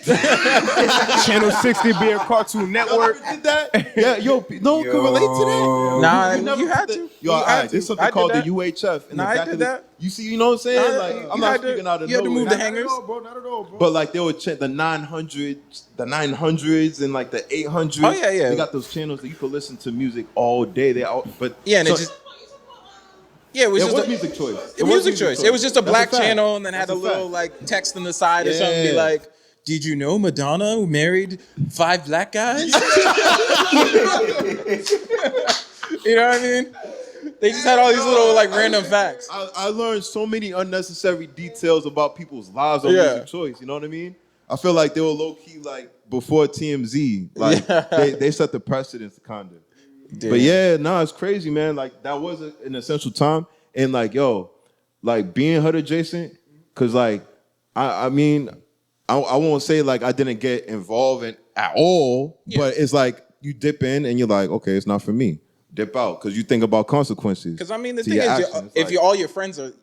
Channel 60 being Cartoon Network. Did that? Yeah, yo, no one can relate to that. Nah, never you had did to. that? Yo, You all had right, to. there's something I did called that. the UHF in Nah, the I back did of the. that. You see, you know what I'm saying? Nah, Like, you I'm not had to- speaking out of you had to move nowhere. the hangers. Not at all, bro. But like they would the 900s and like the 800s. Oh, yeah. They got those channels that you could listen to music all day. But Yeah, and so- it just. Yeah, it was it just was a, music choice. It music choice. It was just a That's black fact. channel, and then That's had a little fact. like text on the side or something. Be Yeah. like, "Did you know Madonna married 5 black guys?" You know what I mean? They just had all these little like random facts. I learned so many unnecessary details about people's lives on Yeah. music choice. You know what I mean? I feel like they were low key like before TMZ. Like they set the precedence kind of. But yeah, nah, it's crazy, man. Like that was an essential time, and like yo, like being hood adjacent, cause like I mean, I won't say like I didn't get involved in at all, but it's like you dip in and you're like, okay, it's not for me. Dip out, cause you think about consequences. Because I mean, the to thing your is, actions. if Like, you all your friends are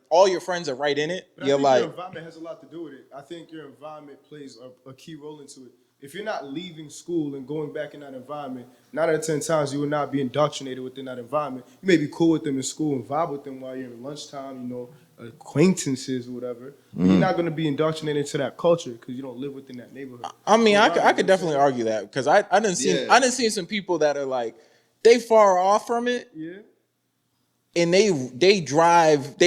right in it, But I you're think like, your environment has a lot to do with it. I think your environment plays a key role into it. if you're not leaving school and going back in that environment, 9 out of 10 times you will not be indoctrinated within that environment. You may be cool with them in school and vibe with them while you're in lunchtime, acquaintances or whatever. But you're not going to be indoctrinated into that culture because you don't live within that neighborhood. I mean, I could definitely argue that because I didn't see some people that are like they far off from it. Yeah. And they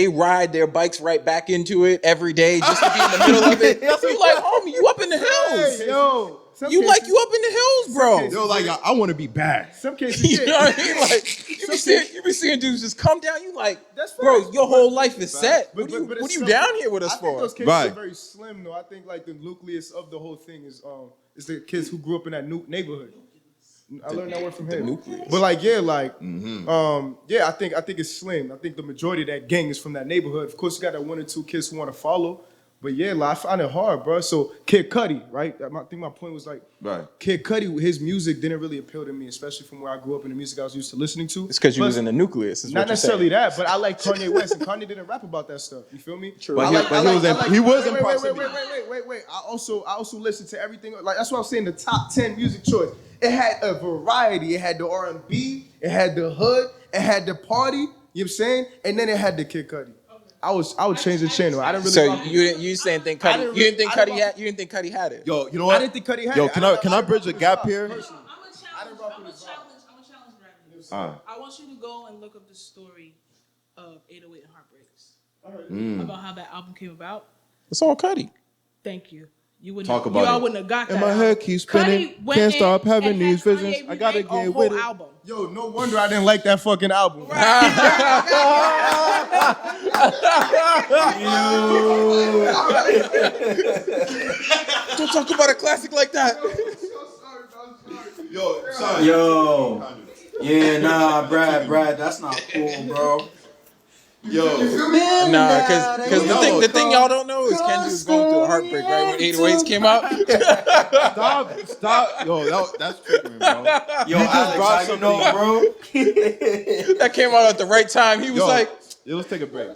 ride their bikes right back into it every day just to be in the middle of it. You like, homie, you up in the hills. Hey, yo. You up in the hills, bro. Yo, like I want to be bad. Some cases, You know what I mean? Like you be seeing dudes just come down. You like, That's bro, facts. your whole life is set. But What it's are you some- down here with us I think for? those cases Right. are very slim, though. I think like the nucleus of the whole thing is the kids who grew up in that neighborhood. I learned that word from him. nucleus. But like, yeah, like, I think it's slim. I think the majority of that gang is from that neighborhood. Of course, you got that 1 or 2 kids who want to follow. But yeah, like, I find it hard, bro. So Kid Cudi, right? I think my point was like, Right. Kid Cudi, his music didn't really appeal to me, especially from where I grew up in the music I was used to listening to. It's because you Plus, was in the nucleus. Is not what you're necessarily saying. that, but I like Kanye West, and Kanye didn't rap about that stuff. You feel me? True. But I he- like- but I he like- was I in- like- he was in wait, proximity. Wait. I also listened to everything. Like that's what I was saying. The top 10 music choice. It had a variety. It had the R&B. It had the hood. It had the party. You know what I'm saying? And then it had the Kid Cudi. I would change the channel. I didn't really. So rock with you didn't think Cudi? You didn't think Cudi had it? Yo, you know what? I didn't think Cudi had Yo, it. can I I didn't bridge a rock with gap his here? vibe, personally. I'm gonna challenge Brandon. Alright. I want you to go and look up the story of 808 and Heartbreaks. About how that album came about. It's all Cudi. Thank you. You wouldn't Talk have, about you all it. wouldn't have got that. And my album. head keeps spinning. Cudi went Can't in stop having and these had visions. Kanye I gotta remake a get whole with it. album. Yo, no wonder I didn't like that fucking album. Don't talk about a classic like that. Yo, sorry. Yo. Yeah, nah, Brad, that's not cool, bro. Yo. Nah, because the thing y'all don't know is Kenji was going through a heartbreak right when 808s came out. Stop. Yo, that's triggering, bro. Yo, just Alex, brought how you know, bro? That came out at the right time. He was Yo, like, yo, let's take a break.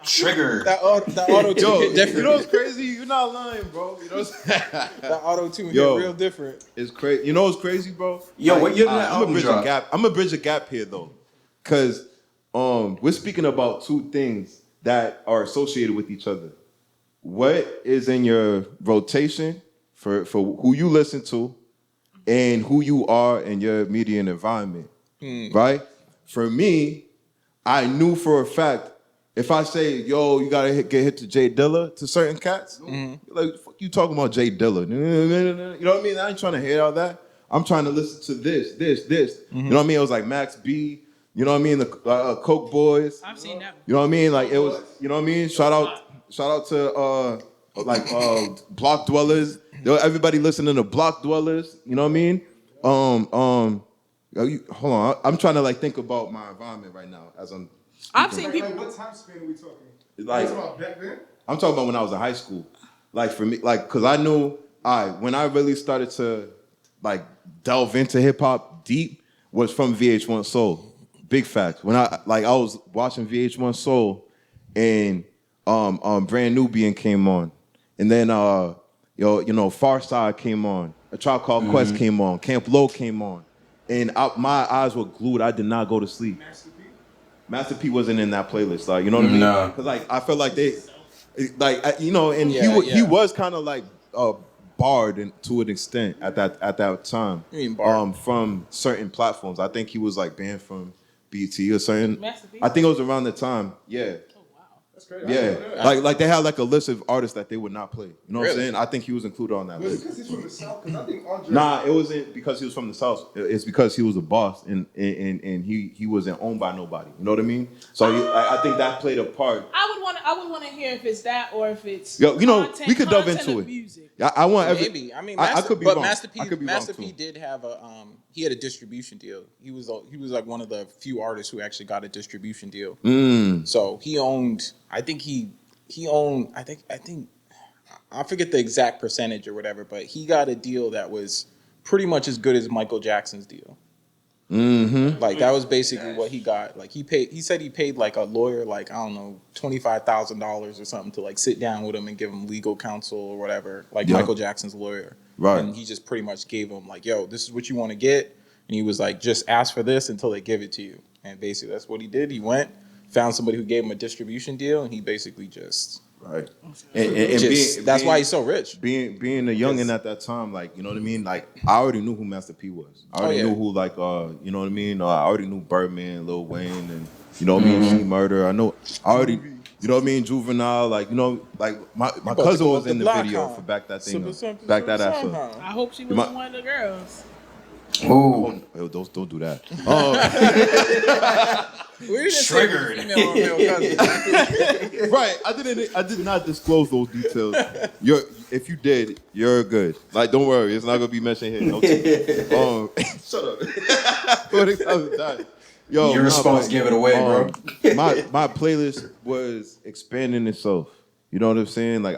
Trigger. that auto tune Yo, hit different. you know what's crazy? You're not lying, bro. You know what's That auto tune hit Yo. real different. It's crazy. You know what's crazy, bro? Yo, what year did that I'm album gonna bridge drop? a gap. I'm gonna bridge a gap here though, because we're speaking about two things that are associated with each other. What is in your rotation for who you listen to, and who you are in your media and environment, right? For me, I knew for a fact if I say, "Yo, you gotta get hit to Jay Dilla," to certain cats, like, "Fuck you talking about Jay Dilla?" You know what I mean? I ain't trying to hear all that. I'm trying to listen to this. You know what I mean? It was like Max B. You know what I mean? The Coke Boys. I've seen that one. You know what I mean? Like it was. You know what I mean? Shout out to Block Dwellers. Yo, everybody listening to Block Dwellers. You know what I mean? Hold on. I'm trying to think about my environment right now as I'm. I've seen people. What time span are we talking? Like, about back then? I'm talking about when I was in high school. Like for me, cause I knew when I really started to delve into hip hop deep was from VH1 Soul. Big fact. When I was watching VH1 Soul and Brand Nubian came on. And then Far Side came on. A Tribe Called Quest came on. Camp Low came on. And my eyes were glued. I did not go to sleep. Master P wasn't in that playlist, you know what I mean? No. Because I felt like they, and Yeah, he was kind of barred to an extent at that time. You mean barred? From certain platforms. I think he was banned from BT or certain. Master P? I think it was around the time. Yeah. Oh wow. That's crazy. Yeah. They had a list of artists that they would not play. You know what I'm Really? saying? I think he was included on that Was it list. because he's from the South? Because I think Andre. Nah, it wasn't because he was from the South. It's because he was a boss and he wasn't owned by nobody. You know what I mean? So I think that played a part. I would want to hear if it's that or if it's Yo, we could delve content into of it. Music. I want every. Maybe. I mean, I could be but wrong. Master P, I could be Master wrong, P too. did have he had a distribution deal. He was one of the few artists who actually got a distribution deal. So he owned. I think he owned. I think I forget the exact percentage or whatever, but he got a deal that was pretty much as good as Michael Jackson's deal. Like that was basically what he got. Like he said he paid like a lawyer like I don't know $25,000 or something to like sit down with him and give him legal counsel or whatever. Like Yeah. Michael Jackson's lawyer, Right. And he just pretty much gave him like, yo, this is what you want to get, and he was like, just ask for this until they give it to you. And basically that's what he did. He went, found somebody who gave him a distribution deal, and he basically just Right. And that's why he's so rich. Being a youngin at that time, like, you know what I mean? Like, I already knew who Master P was. I already knew who, like, you know what I mean? I already knew Birdman, Lil Wayne, and, you know what I mean? She Murder. I already, you know what I mean? Juvenile, like, you know, like, my cousin was in the video for Back That Thing Up. Back That ass up. I hope she wasn't one of the girls. Ooh. Yo, don't do that. We didn't Triggered. say female or male cousin. Right. I did not disclose those details. If you did, you're good. Like, don't worry, it's not gonna be mentioned here. No shut up. What is that? Yo, Your response give it away, bro. my playlist was expanding itself. You know what I'm saying? Like,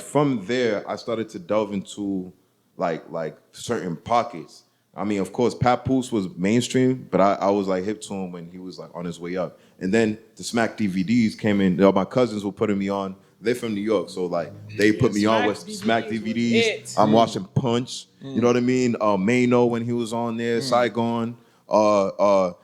from there, I started to delve into like certain pockets. I mean, of course, Papoose was mainstream, but I was like hip to him when he was like on his way up. And then the Smack DVDs came in. My cousins were putting me on. They're from New York, so like they put me on with Smack DVDs. I'm watching Punch. You know what I mean? Mano when he was on there, Saigon. What's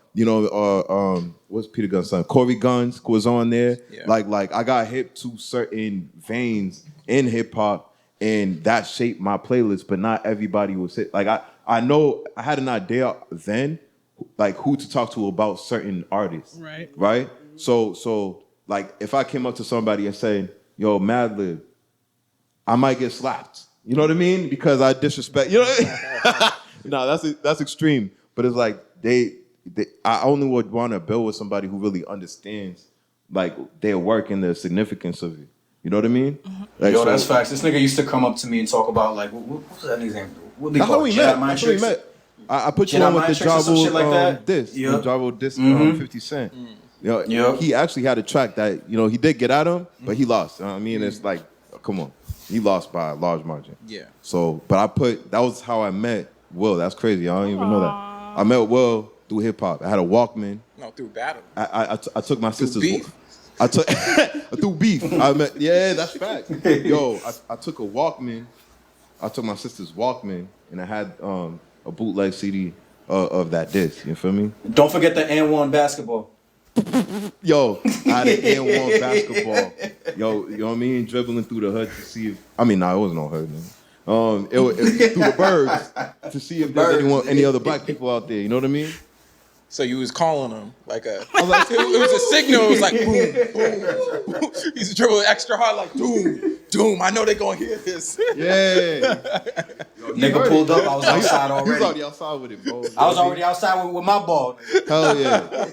Peter Gunn's son? Corey Guns was on there. Yeah. Like I got hip to certain veins in hip hop, and that shaped my playlist. But not everybody was hit. Like I know I had an idea then, like who to talk to about certain artists. Right. So like if I came up to somebody and said, "Yo, Madlib," I might get slapped. You know what I mean? Because I disrespect. You know. No, that's extreme. But it's like I only would want to build with somebody who really understands like their work and the significance of it. You know what I mean? Like, Yo, that's facts. This nigga used to come up to me and talk about like what was that nigga's name? What they That's call how it? we Jedi met. Mind That's how we Tricks? met. I put you Jedi on with the Mind Tricks or some shit like that? This. Yep. Javo Dis 50 Cent. Yep. He actually had a track that, he did get at him, but he lost. I mean, it's like, come on. He lost by a large margin. Yeah. So, but that was how I met Will. That's crazy. I don't even know that. I met Will through hip hop. I had a Walkman. No, through battle. I took my sister's beef. I took through beef. That's fact. Yo, I took a Walkman. I took my sister's Walkman, and I had a bootleg CD of that disc. You feel me? Don't forget the N1 basketball. Yo, I had an N1 basketball. Yo, you know what I mean? Dribbling through the hood to see if it wasn't no hood, man. It was through the birds to see if there's any other black people out there. You know what I mean? So you was calling them like it was a signal. It was like boom, boom, boom. He's dribbling extra hard like doom, doom. I know they gonna hear this. Yeah. Yo, Nigga pulled up. I was outside He was already. already outside with it, bro. I was already outside with my ball. Hell yeah.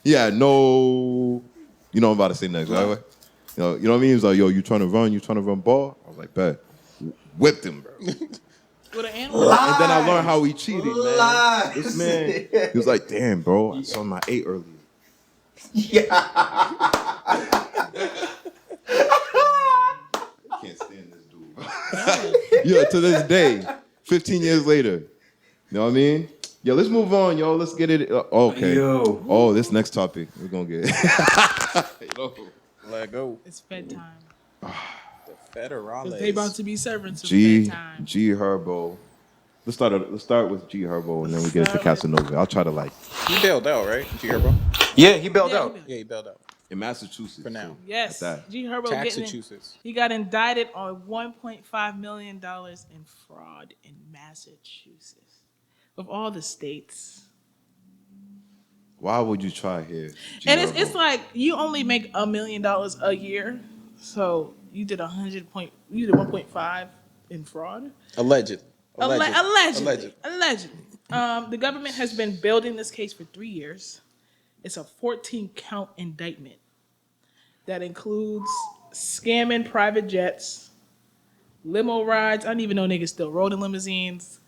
Yeah, no. You know what I'm about to say next, right? You know what I mean? He was like, yo, you trying to run ball? I was like, bet. Whipped him, bro. With an animal. And then I learned how he cheated, man. Lies. This man, he was like, damn, bro, I saw my 8 earlier. I can't stand this dude, bro. Yeah, to this day, 15 years later. You know what I mean? Yo, let's move on, yo. Let's get it. Okay. Yo. Oh, this next topic, we're going to get. Let go. It's bedtime. The federales. They about to be serving some G bedtime. Herbo. Let's start with G Herbo, and then we get into Casanova. I'll try to He bailed out, right? G Herbo? Yeah, he bailed out. Yeah, he bailed out. in Massachusetts For now. Yes, At that. G Herbo Massachusetts. he got indicted on $1.5 million in fraud in Massachusetts. Of all the states. Why would you try here? G And Herbo? it's like you only make $1 million a year, so you did 1.5 in fraud. Allegedly. Allegedly. The government has been building this case for 3 years. It's a 14-count indictment that includes scamming private jets, limo rides. I didn't even know niggas still rode in limousines.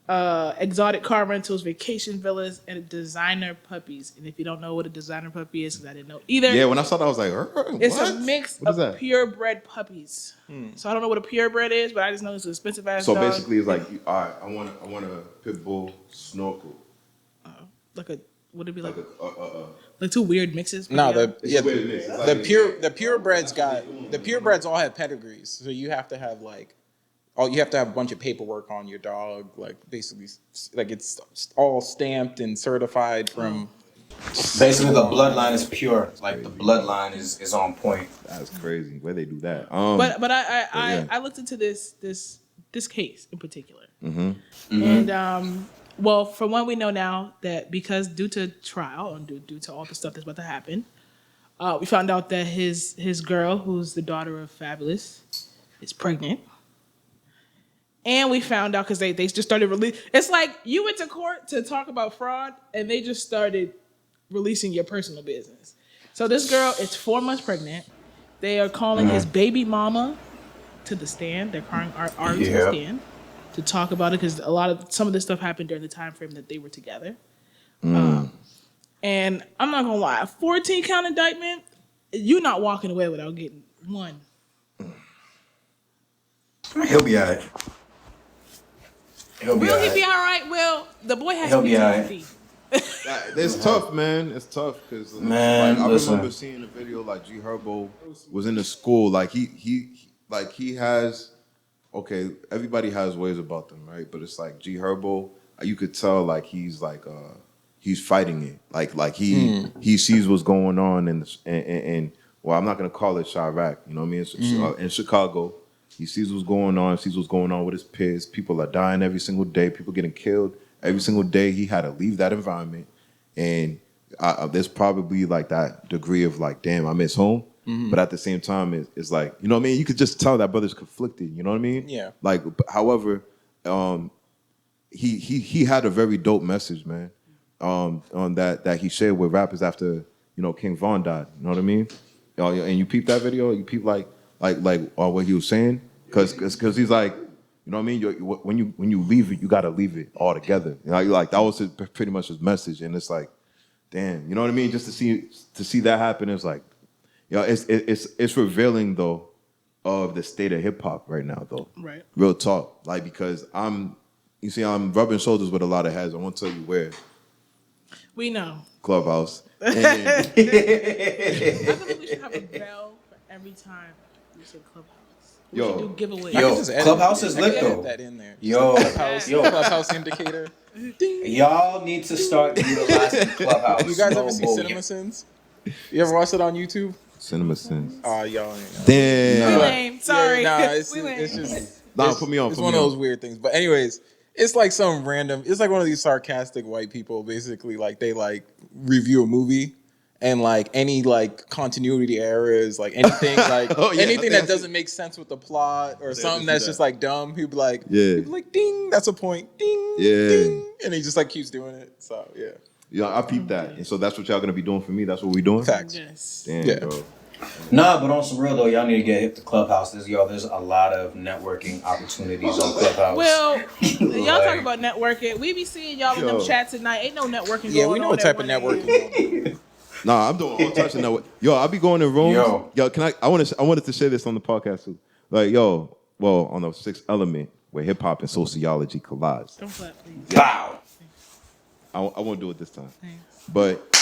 exotic car rentals, vacation villas, and designer puppies. And if you don't know what a designer puppy is, because I didn't know either, Yeah, when I saw that, I was like, it's what? a mix What is of that? purebred puppies. So I don't know what a purebred is, but I just know it's an expensive ass So dog. basically, it's like, all right, I want a pit bull snorkel. Like a would it be like Like like two weird mixes? No, Yeah. the purebreds all have pedigrees, so you have to have you have to have a bunch of paperwork on your dog, like basically like it's all stamped and certified from. Basically, the bloodline is pure. Like the bloodline is on point. That's crazy. Where they do that? But yeah. I looked into this case in particular, and well, from what we know now, that because due to trial and due to all the stuff that's about to happen, we found out that his girl, who's the daughter of Fabulous, is pregnant. And we found out because they just started release. It's like you went to court to talk about fraud, and they just started releasing your personal business. So this girl is 4 months pregnant. They are calling his baby mama to the stand. They're calling Ari to the stand to talk about it because some of this stuff happened during the time frame that they were together. And I'm not gonna lie, a 14 count indictment, you're not walking away without getting one. He'll be alright. Will he be all right? Well, the boy has He'll be PTSD. It's tough, man. It's tough because Man, I listen. remember seeing the video. Like G Herbo was in the school. Like he has. Okay, everybody has ways about them, right? But it's like G Herbo. You could tell like he's fighting it. Like he sees what's going on and well, I'm not gonna call it Chirac. You know what I mean? In Chicago. He sees what's going on, with his peers. People are dying every single day. People getting killed every single day. He had to leave that environment. And there's probably like that degree of like, damn, I miss home. But at the same time, it's like, you know what I mean? You could just tell that brother's conflicted. You know what I mean? Yeah. Like, however, he had a very dope message, man, on that he shared with rappers after, King Von died. You know what I mean? And you peep that video? You peep like what he was saying, because he's like, you know what I mean. When you leave it, you got to leave it all together. Like that was pretty much his message, and it's like, damn, you know what I mean. Just to see that happen, it's like, it's revealing though of the state of hip hop right now, though. Right. Real talk, like because I'm rubbing shoulders with a lot of heads. I won't tell you where. We know. Clubhouse. And, I think we should have a bell for every time you say Clubhouse. We should do giveaways. Clubhouse is lit though. That in there. Clubhouse indicator. Y'all need to start utilizing Clubhouse. You guys ever see Cinema Sins? You ever watch it on YouTube? Cinema Sins. Oh, y'all ain't know. Damn. We lame. Sorry. Yeah, it's We lame. just Put me on. It's one of those weird things. But anyways, it's like some random. It's like one of these sarcastic white people. Basically, like they like review a movie and like any like continuity errors, like anything like anything that doesn't make sense with the plot or something that's just like dumb. He'd be like, ding, that's a point, ding, ding, and he just like keeps doing it. So yeah. Yeah, I peeped that, and so that's what y'all gonna be doing for me. That's what we doing. Facts. Yes. Damn, bro. Nah, but on some real though, y'all need to get hip to Clubhouse. There's a lot of networking opportunities on Clubhouse. Well, y'all talk about networking. We be seeing y'all in them chats at night. Ain't no networking going on. Yeah, we know what type of networking. Nah, I'm doing all types of network. Yo, I'll be going in rooms. Yo, can I wanted to share this on the podcast too. Like, on the sixth element where hip hop and sociology collide. Don't clap, please. Bow. I won't do it this time. Thanks. But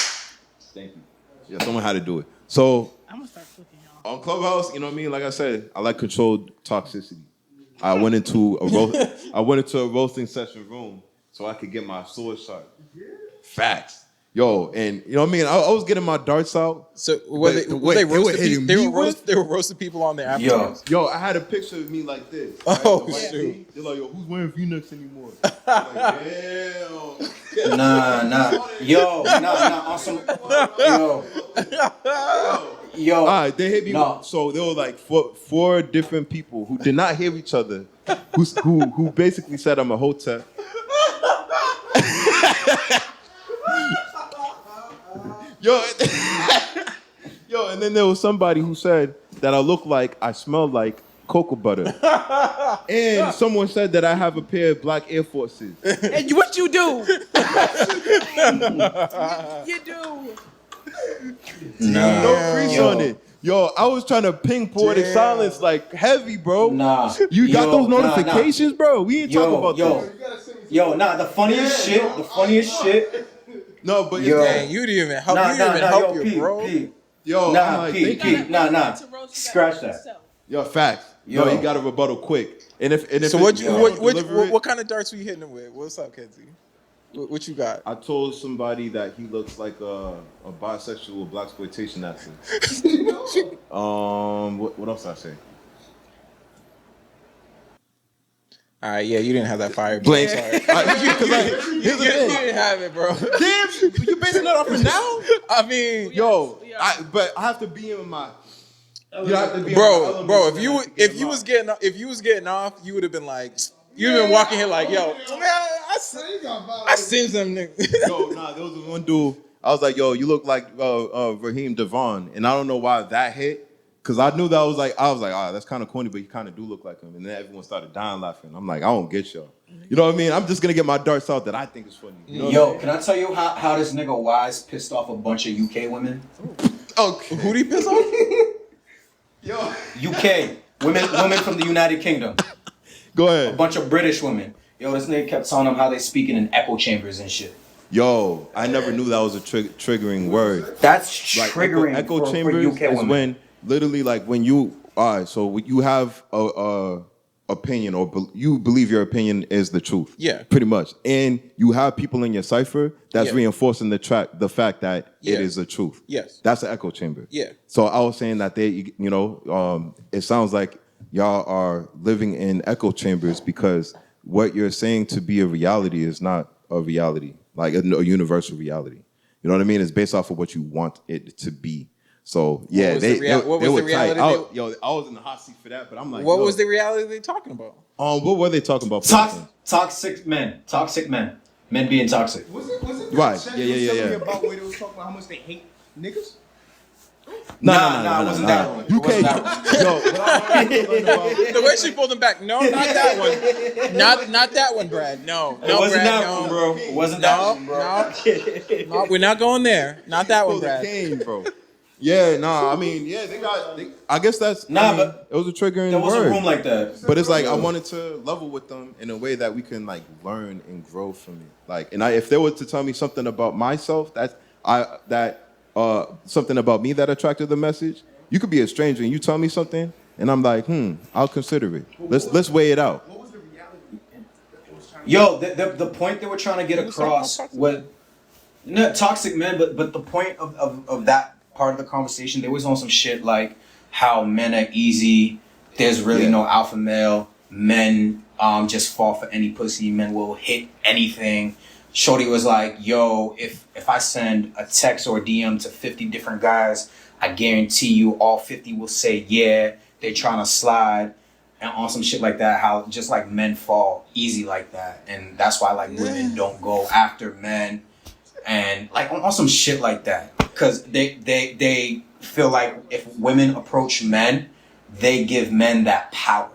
thank you. Yeah, someone had to do it. So I'm gonna start flipping y'all. on Clubhouse, you know what I mean? Like I said, I like controlled toxicity. I went into a roasting session room so I could get my sword sharp. Facts. Yo, and you know what I mean? I was getting my darts out. So they were roasting people on their afternoons? Yo, I had a picture of me like this. Oh, right? shoot. They're like, yo, who's wearing V-necks anymore? I'm like, damn. Nah. Yo, on some. Yo. All right, they hit me. No. So there were like four different people who did not hear each other, who basically said I'm a hotep. Yo, and then there was somebody who said that I look like, I smell like, cocoa butter. And someone said that I have a pair of black Air Forces. And what you do? You do. No crease on it. Yo, I was trying to ping poetic silence like heavy, bro. Nah. You got those nah. notifications, bro? We ain't talking about this. Nah, the funniest shit. No, but Yo. Dang, you didn't even help. You didn't even help your bro. Yo, I'm Nah, like, P. thank you. Nah. Scratch that. Yo, facts. Yo. Yo, you got to rebuttal quick. And if So what what kind of darts were you hitting him with? What's up, Kenzie? What you got? I told somebody that he looks like a bisexual blaxploitation actor. What else I say? All right, yeah, you didn't have that fire. Blank. Sorry. Here's the You thing. didn't have it, bro. Damn, you basing that off of now? I mean, Yo, but I have to be in my. You have to be bro, in my element if to you get him was getting off, you would have been like, you'd have been walking here like, yo, man, I seen them niggas. Yo, nah, there was one dude. I was like, yo, you look like Raheem Devon, and I don't know why that hit, cause I knew that I was like, that's kind of corny, but you kind of do look like him, and then everyone started dying laughing. I'm like, I don't get y'all. You know what I mean? I'm just gonna get my darts out that I think is funny. You know what I mean? Can I tell you how this nigga Wise pissed off a bunch of UK women? Okay. Who'd he piss off? Yo, UK women from the United Kingdom. go A ahead. bunch of British women. Yo, this nigga kept telling them how they speaking in echo chambers and shit. Yo, I never knew that was a triggering word. That's Like triggering echo for chambers UK is women. when literally like when you so you have a opinion or you believe your opinion is the truth. Yeah. Pretty much. And you have people in your cipher that's Yeah. reinforcing the fact that Yeah. it is the truth. Yes. That's an echo chamber. Yeah. So I was saying that it sounds like y'all are living in echo chambers because what you're saying to be a reality is not a reality, like a universal reality. You know what I mean? It's based off of what you want it to be. So yeah, was they the were reality tight. I was in the hot seat for that, but I'm like, What was the reality they talking about? what were they talking about? Toxic men. Men being toxic. Was it Right. that Yeah. telling me about where they was talking about how much they hate niggas? No, it wasn't that one. It UK, wasn't that yo, The way she pulled him back. No, not that one. Not that one, Brad. No, It wasn't Brad, that no. one, bro. It wasn't that one, bro. No, we're not going there. Not that one, pulled the Brad. cane, bro. Yeah, I mean, yeah, I guess that's. But it was a triggering there was a word. room like that. But it's like I wanted to level with them in a way that we can like learn and grow from it. Like, if they were to tell me something about myself, something about me that attracted the message. You could be a stranger and you tell me something, and I'm like, I'll consider it. Let's weigh it out. What was the reality? Yo, the point they were trying to get across was not toxic men, but the point of that part of the conversation, they was on some shit like how men are easy. There's really no alpha male. Men just fall for any pussy. Men will hit anything. Shorty was like, yo, if I send a text or a DM to 50 different guys, I guarantee you all 50 will say, yeah, they're trying to slide. And on some shit like that, how just like men fall easy like that. And that's why like women don't go after men. And like on some shit like that. Because they feel like if women approach men, they give men that power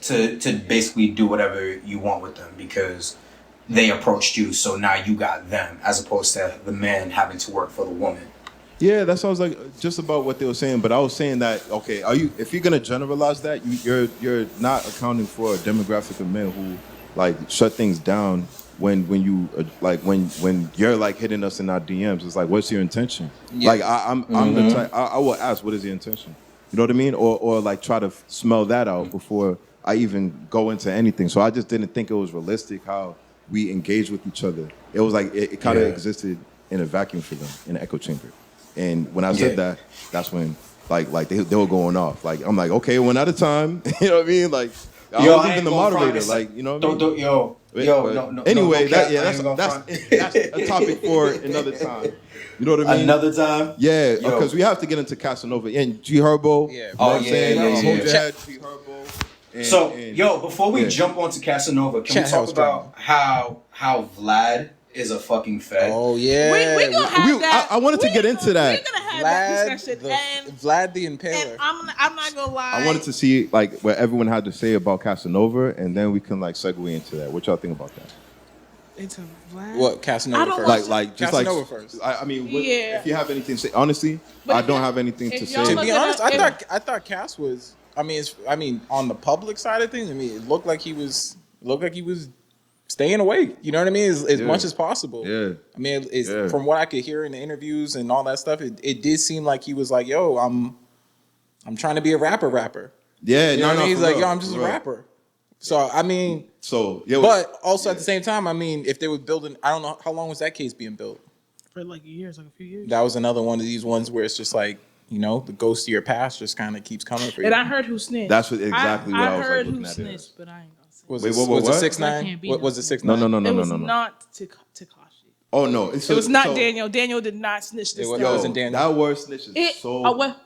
to basically do whatever you want with them because they approached you, so now you got them, as opposed to the man having to work for the woman. Yeah, that sounds like just about what they were saying. But I was saying that okay, if you're gonna generalize that, you're not accounting for a demographic of men who like shut things down when you like when you're like hitting us in our DMs. It's like, what's your intention? Yeah. Like I'm the type I will ask, what is the intention? You know what I mean? Or like try to smell that out before I even go into anything. So I just didn't think it was realistic how we engage with each other. It was like it kind of existed in a vacuum for them, in an echo chamber. And when I said that, that's when like they were going off. Like I'm like, okay, one at a time. You know what I mean? Like I was even the moderator. Like, you know what I mean? No. Anyway, that's that's a topic for another time. You know what I mean? Another time. Yeah, because we have to get into Casanova and G Herbo. Yeah. You know what I'm saying? yeah. G Herbo. So, before we jump onto Casanova, can we talk about how Vlad is a fucking fed? Oh yeah. We gonna have that. I wanted to get into that. had that Vlad discussion, the and Vlad the Impaler. I'm not gonna lie. I wanted to see like what everyone had to say about Casanova, and then we can like segue into that. What y'all think about that? It's a Vlad. What Casanova I don't first? want Like just Casanova like first. I mean, Yeah. if you have anything to say, honestly, But I if don't you- have anything if to y'all say. To look be at honest, that- I thought Cass was. I mean, on the public side of things, I mean, it looked like he was staying awake. You know what I mean? As Yeah. much as possible. Yeah. I mean, it's Yeah. from what I could hear in the interviews and all that stuff. It did seem like he was like, "Yo, I'm trying to be a rapper." Yeah, You know what I mean? He's for like, real, "Yo, I'm just for a real. rapper." So I mean, So yeah, but also yeah. at the same time, I mean, if they were building, I don't know how long was that case being built. for like years, like a few years. That was another one of these ones where it's just like, you know, the ghost of your past just kind of keeps coming for you. And I heard who snitched. That's exactly what I was, like, heard looking who at it snitched, as. but I ain't gonna say. was Wait, it, what, was it what? 6ix9ine? That can't be What no was it? snitch. 6ix9ine? No. It was not Tekashi. Oh no, It was not Daniel. Daniel did not snitch this It was- time. it wasn't Daniel. That word snitch is It- so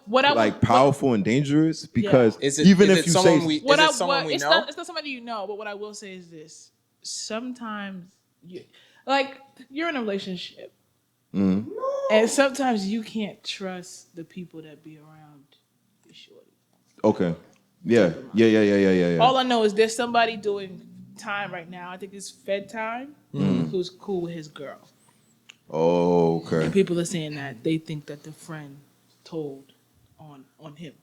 what I- like what- powerful and dangerous because Is it, even is if it you someone say we, What is I it someone what, we it's know? not somebody you know, but what I will say is this: sometimes you're in a relationship, Mm-hmm. and sometimes you can't trust the people that be around your shorty. okay, yeah. All I know is there's somebody doing time right now. I think it's Fed time. Who's cool with his girl. Oh, And okay. people are saying that they think that the friend told on him.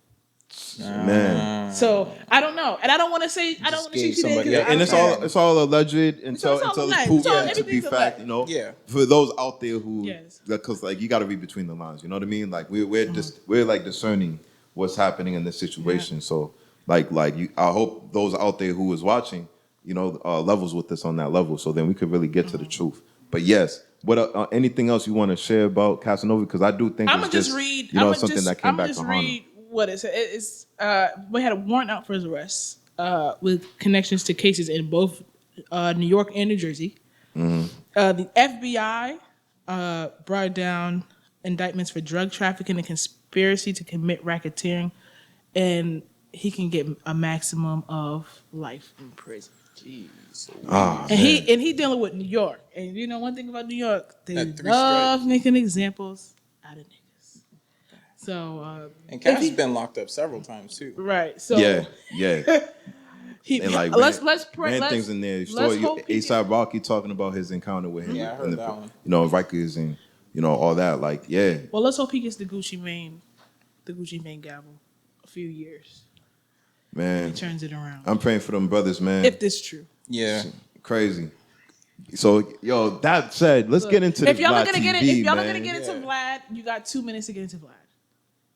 Man, So I don't know, and I don't want to say I don't want to gave say she did. somebody 'cause else- I and don't it's know. all alleged until all it's alleged. proven It's all- to be everything's fact. alleged. You know, Yeah. For those out there who, Yes. because like you got to read between the lines. You know what I mean? Like we're just we're like discerning what's happening in this situation. So like I hope those out there who is watching, you know, levels with us on that level. So then we could really get to the truth. But yes. What anything else you want to share about Casanova? Because I do think I'm it's gonna just read. you know, I'm something that came back to haunt him. read what it said. It's we had a warrant out for his arrest with connections to cases in both New York and New Jersey. The FBI brought down indictments for drug trafficking and conspiracy to commit racketeering, and he can get a maximum of life in prison. Ah, And man. he dealing with New York. And you know one thing about New York, they That 3 love strikes. making examples out of niggas. So And if Cass he- has been locked up several times too. right. So yeah. he, And like let's pray. ran Let's, things in there. let's Story, hope he ASAP Rocky talking about his encounter with him. Yeah, I heard and the, that one. You know, Rikers and you know all that. Like, yeah, well, let's hope he gets the Gucci Mane gavel. A few years, man. turns it around. I'm praying for them brothers, man. If this true. Yeah. Crazy. So, yo, that said, let's get into If the y'all Vlad are gonna TV, get it, if y'all are man. gonna get into Yeah. Vlad, you got 2 minutes to get into Vlad.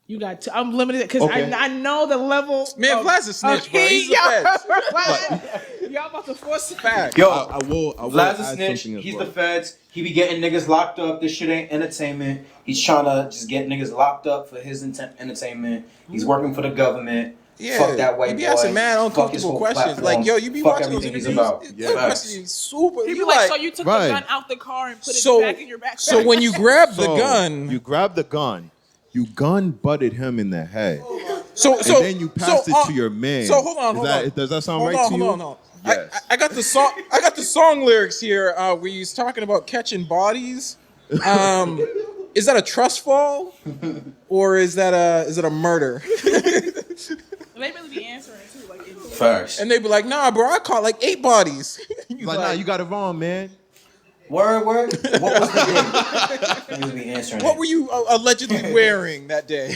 You got to. I'm limited because Okay. I know the level. Man, of, Vlad's a snitch, of bro. He's the Vlad, y'all about to force it. Fact. Yo, I will Vlad's a add snitch. something as He's well. the feds. He be getting niggas locked up. This shit ain't entertainment. He's trying to just get niggas locked up for his entertainment. He's working for the government. Yeah, Fuck that white you be boy. asking mad Fuck his uncomfortable whole questions. platform. Like, yo, you be Fuck watching those everything he's interviews. about. Those Facts. questions super. He be You like, like, so you took Right. the gun out the car and put so, it back in your backpack. so when you grab the So, gun, you grabbed the gun, you gun butted him in the head, so and then you passed it so, to your man. So hold on, Is hold that- on. Does that sound Hold right on, to you? hold on. Yes. I got the song. I got the song lyrics here. Where he's talking about catching bodies. Is that a trust fall, or is that a murder? they really be answering too, like in Facts. And they be like, nah, bro, I caught like 8 bodies. He's like, nah, you got it wrong, man. Word. What was the day? Niggas be answering. What it. were you allegedly wearing that day?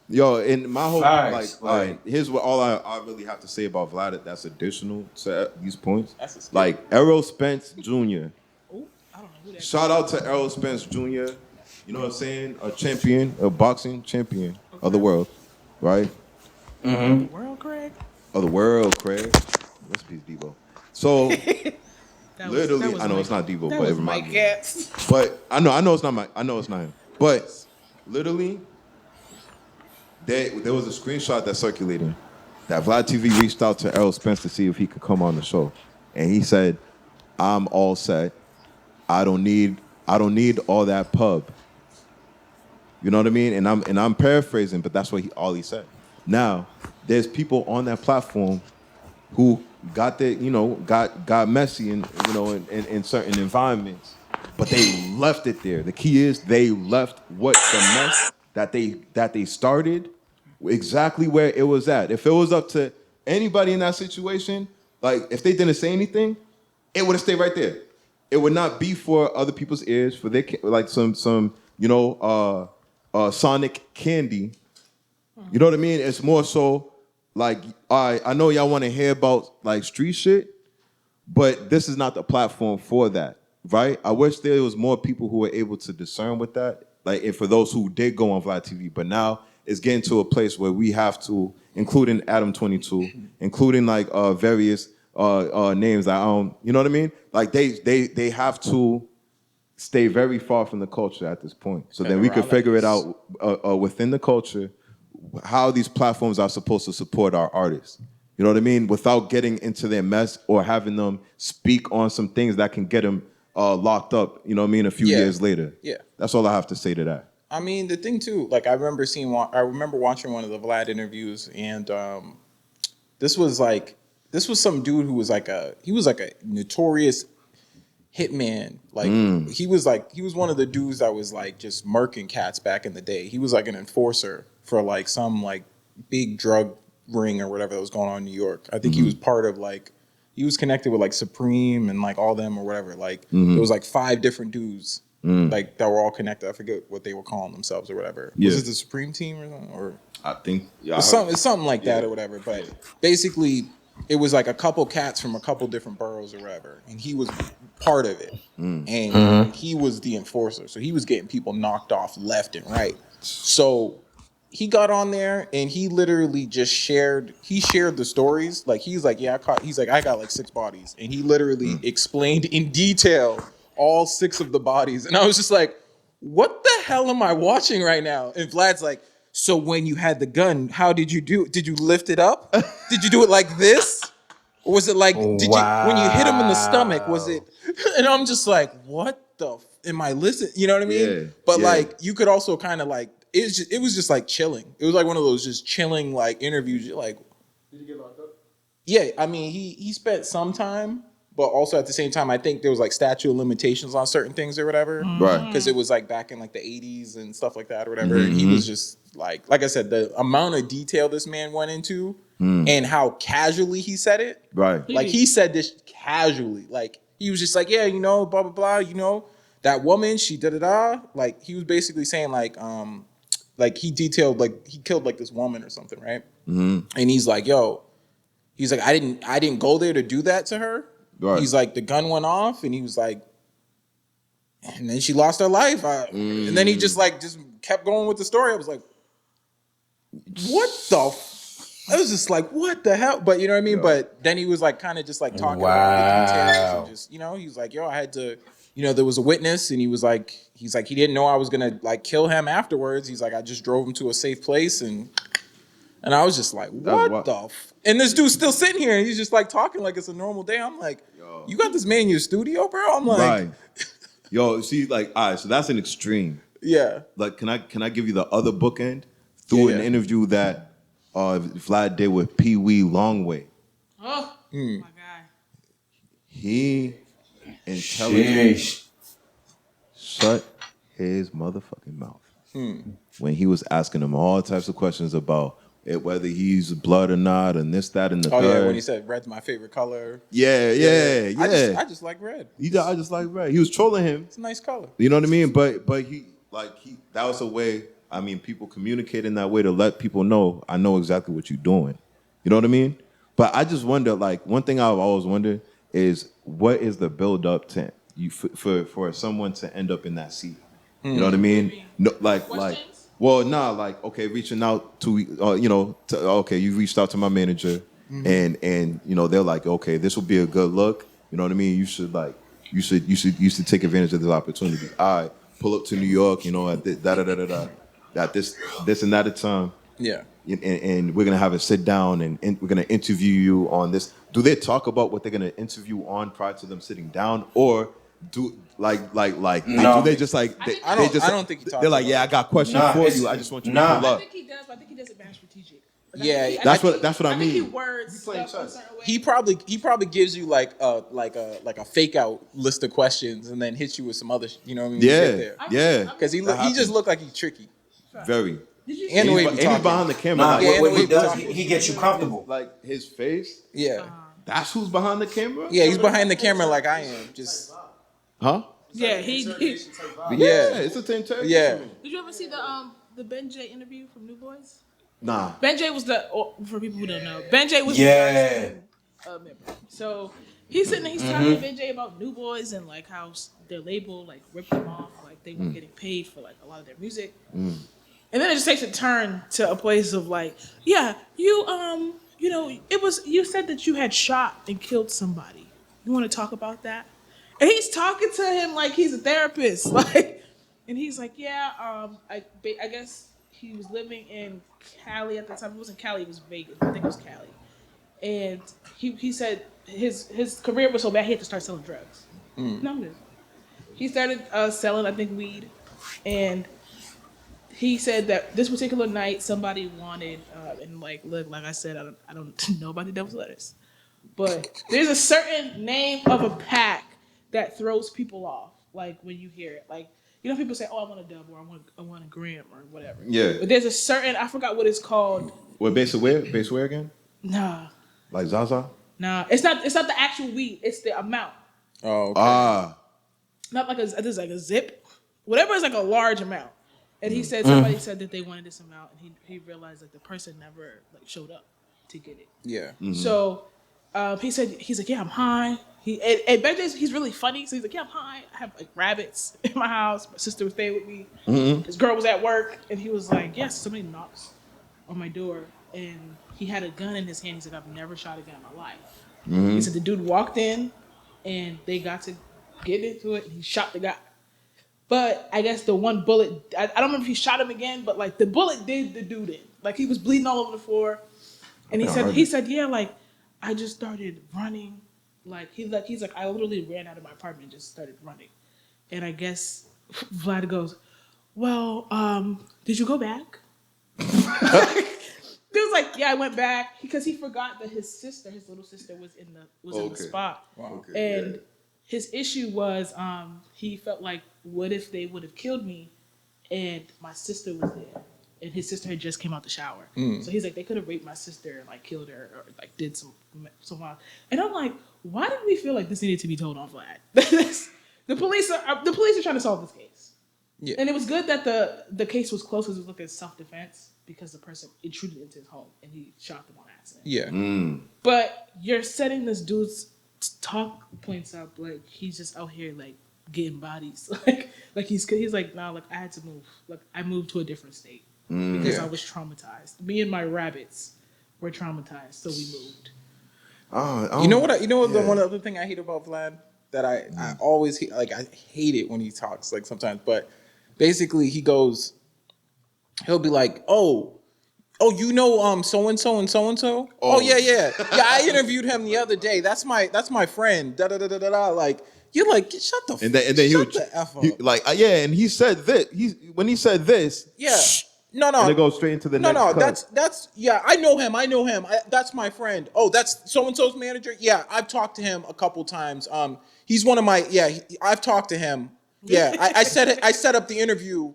Yo, and my whole Facts, like, all right, here's what all I really have to say about Vlad. That's additional to these points. That's a skill. Like Errol Spence Jr. I don't know who that. Shout out to Errol Spence Jr. You know what I'm saying? A champion, a boxing champion of the world, right? World, Craig. Of the world, Craig. Rest in peace, Debo. So That literally, was I know Mike- it's not Debo, that but it was reminds Mike me. Epps. But I know it's not him. But literally, there was a screenshot that circulated that Vlad TV reached out to Errol Spence to see if he could come on the show, and he said, "I'm all set. I don't need all that pub." You know what I mean? And I'm paraphrasing, but that's what all he said. Now, there's people on that platform who got messy in certain environments but they left it there. The key is they left what the mess that they started exactly where it was at. If it was up to anybody in that situation, like if they didn't say anything, it would have stayed right there. It would not be for other people's ears, for their like some sonic candy. You know what I mean? It's more so like I know y'all want to hear about like street shit, but this is not the platform for that, right? I wish there was more people who were able to discern with that, like, and for those who did go on Vlad TV. But now it's getting to a place where we have to, including Adam 22, including like various names that I don't, you know what I mean? Like they have to stay very far from the culture at this point. So then we could figure it out within the culture how these platforms are supposed to support our artists. You know what I mean? Without getting into their mess or having them speak on some things that can get them locked up, you know what I mean, a few years later. Yeah. That's all I have to say to that. I mean, the thing too, like I remember watching one of the Vlad interviews, and this was some dude who was like a notorious hitman. Like he was one of the dudes that was like just murking cats back in the day. He was like an enforcer for like some like big drug ring or whatever that was going on in New York. I think he was part of like, he was connected with like Supreme and like all them or whatever. Like there was like 5 different dudes like that were all connected. I forget what they were calling themselves or whatever. Yeah. Was it the Supreme team or something? Or I think it's something like that or whatever. But basically it was like a couple cats from a couple different boroughs or whatever, and he was part of it. And he was the enforcer, so he was getting people knocked off left and right. So he got on there and he literally just shared the stories. Like he's like, I got like 6 bodies, and he literally explained in detail all 6 of the bodies, and I was just like, what the hell am I watching right now? And Vlad's like, so when you had the gun, how did you do it? Did you lift it up? Did you do it like this? Or was it like, when you hit him in the stomach, was it? And I'm just like, what the, am I listening? You know what I mean? Yeah, But yeah. like, you could also kind of like, it was just like chilling. It was like one of those just chilling like interviews. You're like, Did you get locked up? yeah, I mean, he spent some time, but also at the same time, I think there was like statute of limitations on certain things or whatever. Right. Because it was like back in like the 80s and stuff like that or whatever. And he was just like I said, the amount of detail this man went into and how casually he said it. Right. Like he said this casually. Like he was just like, yeah, you know, blah, blah, blah, you know, that woman, she da-da-da. Like he was basically saying like he detailed, like he killed like this woman or something, right? And he's like, yo, he's like, I didn't go there to do that to her. Right. He's like, the gun went off, and he was like, and then she lost her life. And then he just kept going with the story. I was like, what the? I was just like, what the hell? But you know what I mean? But then he was like, kind of just like talking about the details and just, you know, he was like, yo, I had to, you know, there was a witness, and he's like, he didn't know I was gonna like kill him afterwards. He's like, I just drove him to a safe place, and I was just like, what the? And this dude's still sitting here, and he's just like talking like it's a normal day. I'm like, you got this man in your studio, bro? I'm like, Right. Yo, see, like, all right, so that's an extreme. yeah. Like, can I give you the other bookend through an interview that Vlad did with Pee Wee Longway? Oh my god. He intelligently shut his motherfucking mouth when he was asking him all types of questions about whether he's blood or not, and this, that, and the third. Yeah, when he said red's my favorite color. Yeah. I just like red. I just like red. He was trolling him. It's a nice color. You know what I mean? But he that was a way. I mean, people communicate in that way to let people know I know exactly what you're doing. You know what I mean? But I just wonder, like, one thing I've always wondered is what is the build up to you for someone to end up in that seat? You know what I mean? No, like. Well, nah, like, okay, reaching out to, you reached out to my manager, and you know, they're like, okay, this will be a good look. You know what I mean? You should take advantage of this opportunity. All right, pull up to New York, you know, at this and that time. Yeah. And we're gonna have a sit down, and we're gonna interview you on this. Do they talk about what they're gonna interview on prior to them sitting down, or do do they just like I don't think he talks they're like, about yeah, I got questions for you. I just want you to pull I up. think he does, but I think he does it very strategic. Yeah, That's what I think he mean. words playing stuff a chess. certain way. he probably gives you like a fake out list of questions and then hits you with some other. You know what I mean? To Yeah, get there. yeah. Because he That just happens. looked like he's tricky. Very. Did you And see? the way he And be he's talking. behind the camera. Nah, like, Yeah, and what the he way does, he he gets you comfortable. like his face. Yeah, That's who's behind the camera. yeah, he's behind the camera like I am. Just Huh? Yeah, he Yeah, it's a interrogation. Yeah. Did you ever see the Ben J interview from New Boys? Nah. Ben J was for people who don't know, Ben J was Yeah. the member. So he's sitting there, he's talking to Ben J about New Boys and like how their label like ripped them off, like they weren't getting paid for like a lot of their music. And then it just takes a turn to a place of like, yeah, you know, you said that you had shot and killed somebody. You want to talk about that? And he's talking to him like he's a therapist, like, and he's like, yeah, I guess he was living in Cali at the time. It wasn't Cali, it was Vegas. I think it was Cali. And he said his career was so bad he had to start selling drugs. No, I'm good. He started selling, I think, weed, and he said that this particular night somebody wanted, and like, look, like I said, I don't know about the devil's lettuce, but there's a certain name of a pack that throws people off. Like when you hear it, like you know, people say, "Oh, I want a dub," or I want a gram," or whatever. Yeah. But there's a certain, I forgot what it's called. What base of where? Base where again? Nah, Like Zaza? it's not. It's not the actual weed. It's the amount. oh, okay. Not like there's like a zip, whatever is like a large amount. And he said somebody said that they wanted this amount, and he realized that the person never like showed up to get it. Yeah. So he's like, yeah, I'm high. And Benji's, he's really funny. So he's like, yeah, I'm high. I have like rabbits in my house. My sister was staying with me. His girl was at work, and he was like, yes, somebody knocks on my door, and he had a gun in his hand. He said, I've never shot a gun in my life. He said the dude walked in, and they got to get into it, and he shot the guy. But I guess the one bullet, I don't remember if he shot him again, but like the bullet did the dude in. Like he was bleeding all over the floor. And he said, yeah, like I just started running. He's like, I literally ran out of my apartment and just started running. And I guess Vlad goes, well, did you go back? He was like, yeah, I went back because he forgot that his little sister was in the spot. Wow. And his issue was he felt like, what if they would have killed me and my sister was there? And his sister had just came out the shower. So he's like, they could have raped my sister and like killed her or like did some wild. And I'm like, why did we feel like this needed to be told on Vlad? the police are trying to solve this case. Yeah. And it was good that the case was close because it was looked at self-defense because the person intruded into his home and he shot them on accident. Yeah. But you're setting this dude's talk points up like he's just out here like getting bodies. like he's like, nah, like I had to move. Like I moved to a different state because I was traumatized. Me and my rabbits were traumatized, so we moved. You know what? The one other thing I hate about Vlad that I always hate, like I hate it when he talks like sometimes, but basically he'll be like, oh, you know, so and so and so and so. Oh yeah. I interviewed him the other day. That's my friend. Da da da da da. Like you're like, shut the. And then he would the F up. and he said this. When he said this. Yeah. No. And it goes straight into the next. No. cut. That's yeah. I know him. That's my friend. Oh, that's so and so's manager. Yeah, I've talked to him a couple times. He's one of my. Yeah, I've talked to him. Yeah, I set up the interview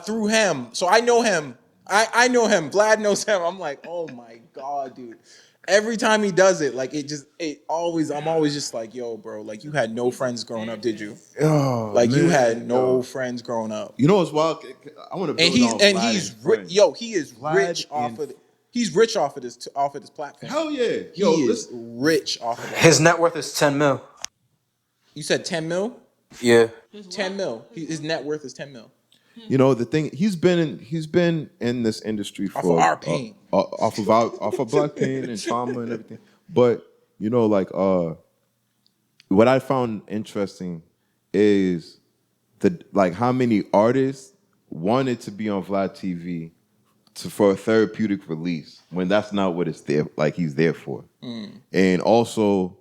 through him, so I know him. I know him. Vlad knows him. I'm like, oh my god, dude. Every time he does it, like I'm always just like, yo, bro, like you had no friends growing up, did you? Oh, like man, you had no friends growing up. You know what's wild? I want to. And he's he is rich off of. He's rich off of this platform. Hell yeah, He is rich off of that. His net worth is 10 mil. You said 10 mil? Yeah. 10 mil. His net worth is 10 mil. You know the thing. He's been in this industry for Off of our pain. off of black pain and trauma and everything. But you know, like what I found interesting is how many artists wanted to be on Vlad TV for a therapeutic release when that's not what it's there. Like he's there for, and also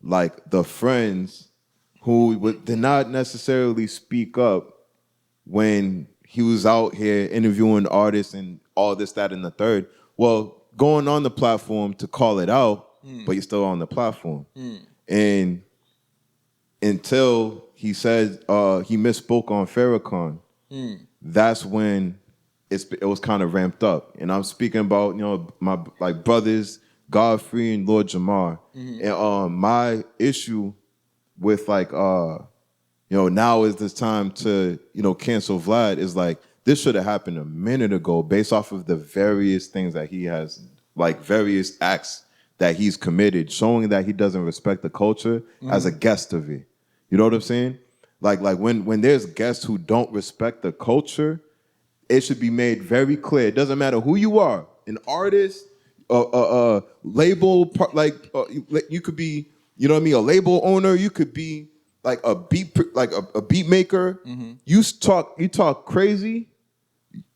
like the friends who did not necessarily speak up when he was out here interviewing artists and all this, that, and the third. Well, going on the platform to call it out, but you're still on the platform. And until he said he misspoke on Farrakhan, that's when it was kind of ramped up. And I'm speaking about, my like brothers, Godfrey and Lord Jamar. And my issue with like now is this time to, cancel Vlad is like this should have happened a minute ago based off of the various things that he has, like various acts that he's committed, showing that he doesn't respect the culture as a guest of it. You know what I'm saying? Like when there's guests who don't respect the culture, it should be made very clear. It doesn't matter who you are, an artist, label, you could be, you know what I mean, a label owner. You could be like a beat maker. You talk crazy,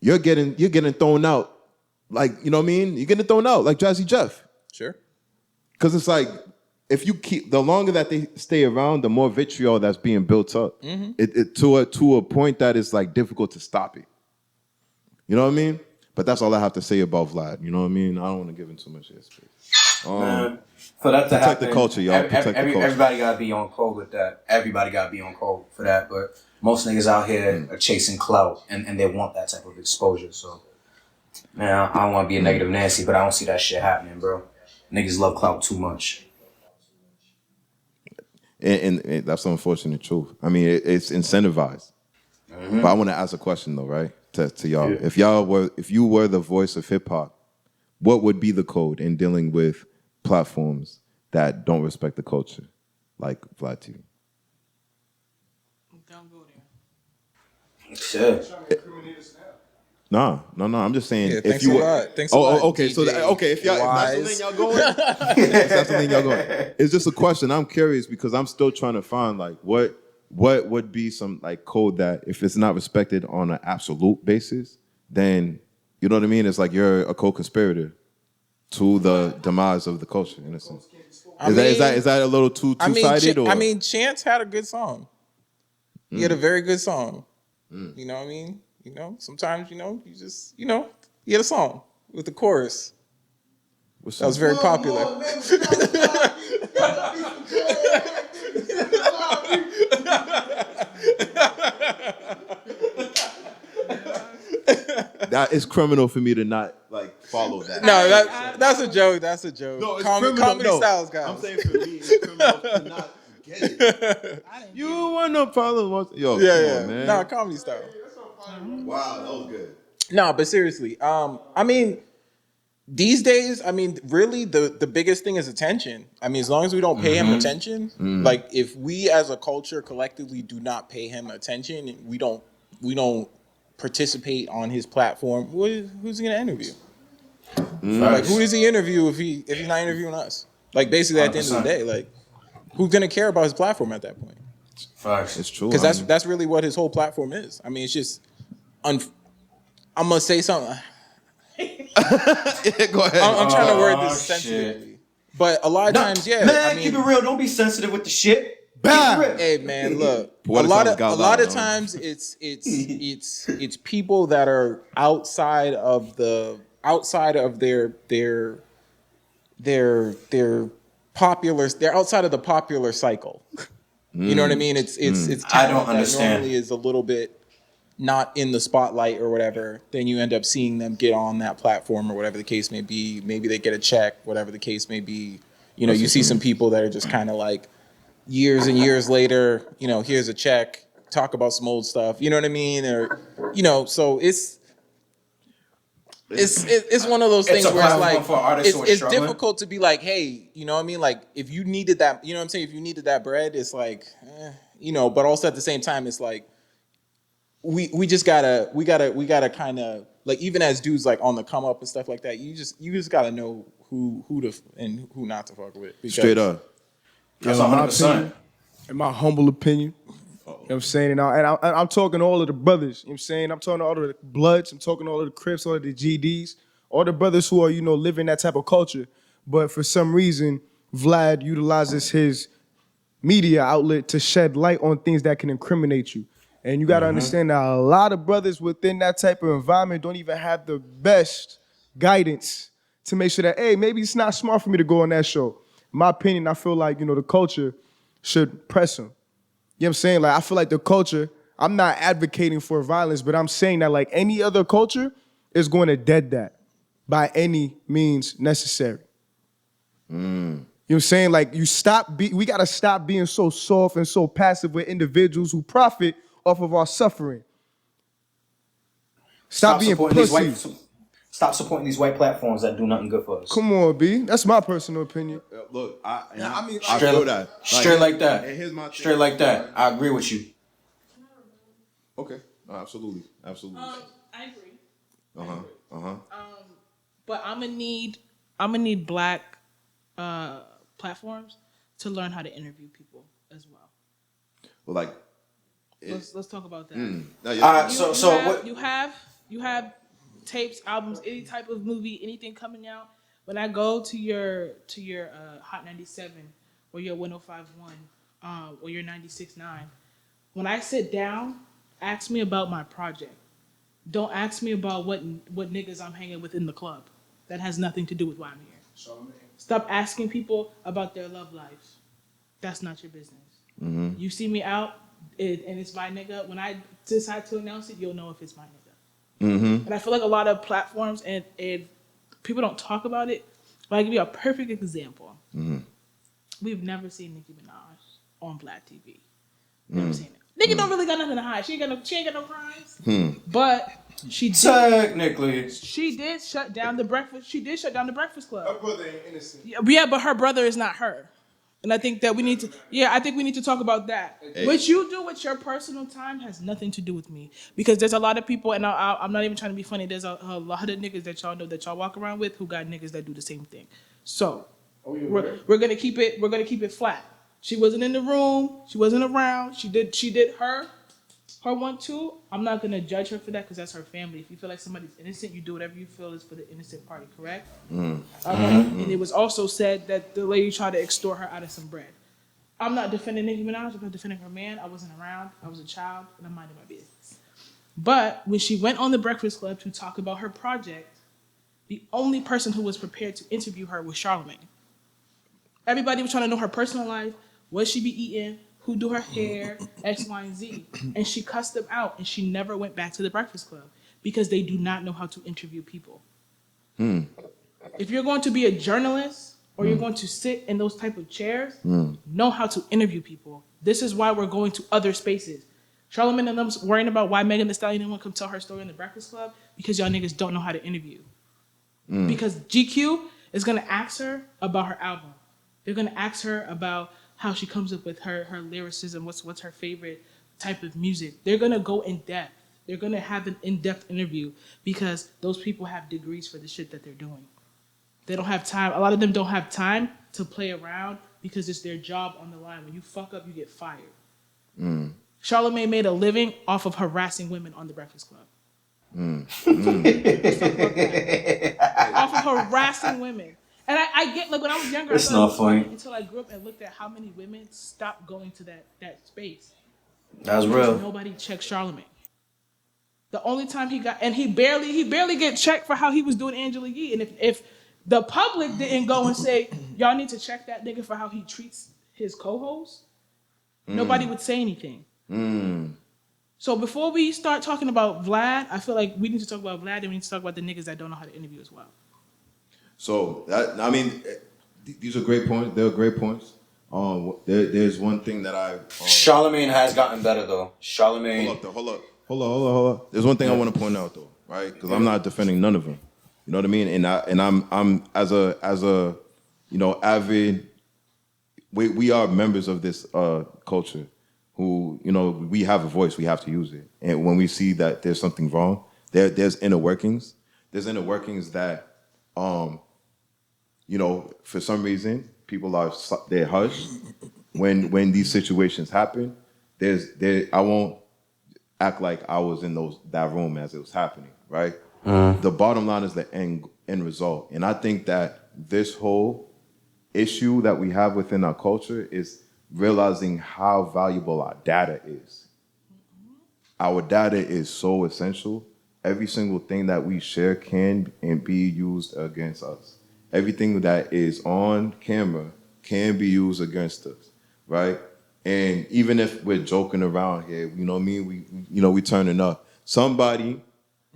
you're getting thrown out. Like, you know what I mean? You're getting thrown out like Jazzy Jeff. Sure. Because it's like, if you keep, the longer that they stay around, the more vitriol that's being built up. It to a point that it's like difficult to stop it. You know what I mean? But that's all I have to say about Vlad. You know what I mean? I don't want to give him too much history. For that to protect happen, the culture, y'all. Protect the culture. Everybody gotta be on code with that. Everybody gotta be on code for that. But most niggas out here are chasing clout, and they want that type of exposure. So, man, I don't want to be a negative Nancy, but I don't see that shit happening, bro. Niggas love clout too much. And that's the unfortunate truth. I mean, it's incentivized. But I want to ask a question though, right? To y'all. Yeah. If you were the voice of hip hop, what would be the code in dealing with platforms that don't respect the culture, like Vlad TV? Don't go there. Shit. No. I'm just saying Yeah, if thanks you a were. lot. Thanks a lot, Okay. So DJ if that's the Wise. lane y'all going, if that's the lane y'all going. It's just a question. I'm curious because I'm still trying to find like what would be some like code that if it's not respected on an absolute basis, then you know what I mean. It's like you're a co-conspirator to the demise of the culture in a sense. Is that a little too sided? Chance had a good song. He had a very good song. You know what I mean? Sometimes, you just, he had a song with the chorus. That was very popular. That is criminal for me to not like follow that. No, that's a joke. That's a joke. No, it's Comedy criminal. styles, guys. I'm saying for me, it's criminal to not get it. You want no problem? Yo, Yeah, come yeah. on, man. Nah, comedy style. Wow, that was good. No, but seriously, these days, really the biggest thing is attention. As long as we don't pay him attention, like if we as a culture collectively do not pay him attention, and we don't participate on his platform, who's he gonna interview? Like who does he interview if he's not interviewing us? Like basically at the end of the day, like who's gonna care about his platform at that point? Facts. It's true. Because that's really what his whole platform is. It's just I'm gonna say something. Go ahead. I'm trying to word this sensitively, but a lot of times, yeah. Man, keep it real. Don't be sensitive with the shit. Hey man, look. A lot of times it's people that are outside of their popular. They're outside of the popular cycle. You know what I mean? It's I don't talent understand. that normally is a little bit not in the spotlight or whatever. Then you end up seeing them get on that platform or whatever the case may be. Maybe they get a check, whatever the case may be. You see some people that are just kind of like years and years later, here's a check, talk about some old stuff. You know what I mean? Or so it's one of those things where it's like it's difficult to be like, hey, you know what I mean? Like if you needed that, you know what I'm saying? If you needed that bread, it's like, but also at the same time, it's like we gotta kind of like, even as dudes like on the come up and stuff like that, you just gotta know who to and who not to fuck with. Straight up. That's 100%. In my humble opinion. You know what I'm saying? And I'm talking to all of the brothers. You know what I'm saying? I'm talking to all of the Bloods. I'm talking to all of the Crips, all of the GDs, all the brothers who are, living that type of culture. But for some reason, Vlad utilizes his media outlet to shed light on things that can incriminate you. And you got to understand that a lot of brothers within that type of environment don't even have the best guidance to make sure that, hey, maybe it's not smart for me to go on that show. In my opinion, I feel like, the culture should press him. You know what I'm saying? Like, I feel like the culture, I'm not advocating for violence, but I'm saying that like any other culture is going to dead that by any means necessary. You know what I'm saying? Like we gotta stop being so soft and so passive with individuals who profit off of our suffering. Stop being supporting pussies. Stop supporting these white platforms that do nothing good for us. Come on, B. That's my personal opinion. Look, I Straight, feel that. Straight like that. And here's my straight like that. I agree with you. Okay. No, absolutely. I agree. But I'm gonna need black platforms to learn how to interview people as well. Well, like, Let's talk about that. no, yeah. You have tapes, albums, any type of movie, anything coming out. When I go to your Hot 97 or your 105.1 or your 96.9, when I sit down, ask me about my project. Don't ask me about what niggas I'm hanging with in the club. That has nothing to do with why I'm here. Stop asking people about their love life. That's not your business. Mm-hmm. You see me out and it's my nigga. When I decide to announce it, you'll know if it's my nigga. Mm-hmm. And I feel like a lot of platforms and people don't talk about it. But I'll give you a perfect example. Mm-hmm. We've never seen Nicki Minaj on Black TV. Never seen it. Nicki don't really got nothing to hide. She ain't got no crimes. But she did. Technically. She did shut down the Breakfast. She did shut down the Breakfast Club. Her brother ain't innocent. Yeah, but her brother is not her. And I think that we need to. Yeah, I think we need to talk about that. Hey. What you do with your personal time has nothing to do with me, because there's a lot of people, and I'm not even trying to be funny. There's a lot of niggas that y'all know that y'all walk around with who got niggas that do the same thing. So we're gonna keep it flat. She wasn't in the room. She wasn't around. She did her 1-2. I'm not gonna judge her for that because that's her family. If you feel like somebody's innocent, you do whatever you feel is for the innocent party, correct? And it was also said that the lady tried to extort her out of some bread. I'm not defending Nicki Minaj. I'm not defending her man. I wasn't around. I was a child, and I'm minding my business. But when she went on the Breakfast Club to talk about her project, the only person who was prepared to interview her was Charlamagne. Everybody was trying to know her personal life, what she be eating, who do her hair, X, Y, and Z. And she cussed them out, and she never went back to the Breakfast Club because they do not know how to interview people. If you're going to be a journalist or you're going to sit in those type of chairs, know how to interview people. This is why we're going to other spaces. Charlamagne and them's worrying about why Megan Thee Stallion didn't want to come tell her story in the Breakfast Club because y'all niggas don't know how to interview. Because GQ is going to ask her about her album. They're going to ask her about how she comes up with her lyricism, what's her favorite type of music. They're going to go in depth. They're going to have an in-depth interview because those people have degrees for the shit that they're doing. They don't have time. A lot of them don't have time to play around because it's their job on the line. When you fuck up, you get fired. Charlamagne made a living off of harassing women on the Breakfast Club. Off of harassing women. And I get, like, when I was younger, It's I thought not it was funny funny. until I grew up and looked at how many women stopped going to that space. That's Because real. nobody checked Charlamagne. The only time he got, and he barely get checked for how he was doing Angela Yee. And if the public didn't go and say, y'all need to check that nigga for how he treats his co-host, nobody would say anything. So before we start talking about Vlad, I feel like we need to talk about Vlad and we need to talk about the niggas that don't know how to interview as well. So these are great points. They're great points. There's one thing that I. Charlamagne has gotten better though. Charlamagne. Hold up. There's one thing I want to point out though, right? Because I'm not defending none of them. You know what I mean? And I'm as a avid. We are members of this culture, who we have a voice. We have to use it. And when we see that there's something wrong, there's inner workings. There's inner workings that for some reason people they're hushed when these situations happen. I won't act like I was in that room as it was happening, right? The bottom line is the end result. And I think that this whole issue that we have within our culture is realizing how valuable our data is. Our data is so essential. Every single thing that we share can and be used against us. everything that is on camera can be used against us, right? And even if we're joking around here, you know what I mean? We turning up. Somebody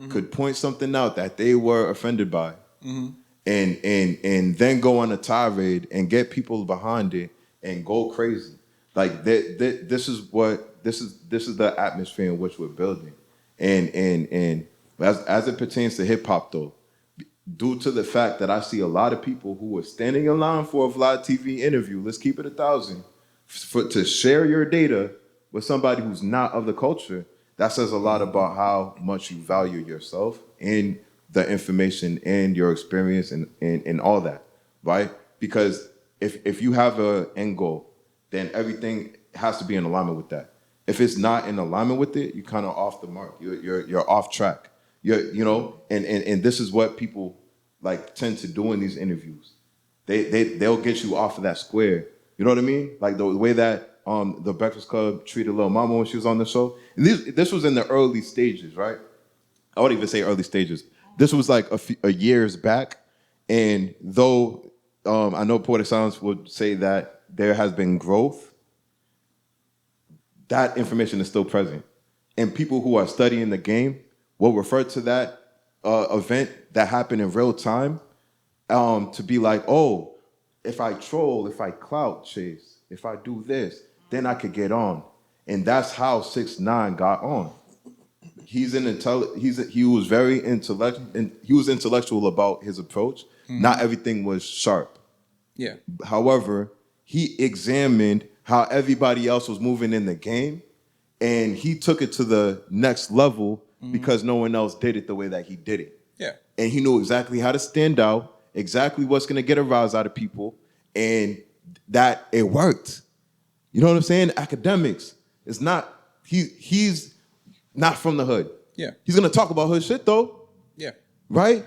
could point something out that they were offended by, and then go on a tirade and get people behind it and go crazy. Like this is the atmosphere in which we're building, and as it pertains to hip hop though, due to the fact that I see a lot of people who are standing in line for a Vlad TV interview, let's keep it 1,000, to share your data with somebody who's not of the culture, that says a lot about how much you value yourself and the information and your experience and all that, right? Because if you have an end goal, then everything has to be in alignment with that. If it's not in alignment with it, you're kind of off the mark. You're off track. And this is what people like tend to do in these interviews. They'll get you off of that square. You know what I mean? Like the way that the Breakfast Club treated Lil Mama when she was on the show. And this was in the early stages, right? I wouldn't even say early stages. This was like a years back. And though I know Porter Silence would say that there has been growth, that information is still present. And people who are studying the game will refer to that event that happened in real time to be like, oh, if I troll, if I clout chase, if I do this, then I could get on. And that's how 6ix9ine got on. He was very he was intellectual about his approach. Not everything was sharp. Yeah. However, he examined how everybody else was moving in the game, and he took it to the next level because no one else did it the way that he did it. Yeah. And he knew exactly how to stand out, exactly what's going to get a rise out of people, and that it worked. You know what I'm saying? Academics. It's not, he's not from the hood. Yeah. He's going to talk about hood shit though, Yeah. right?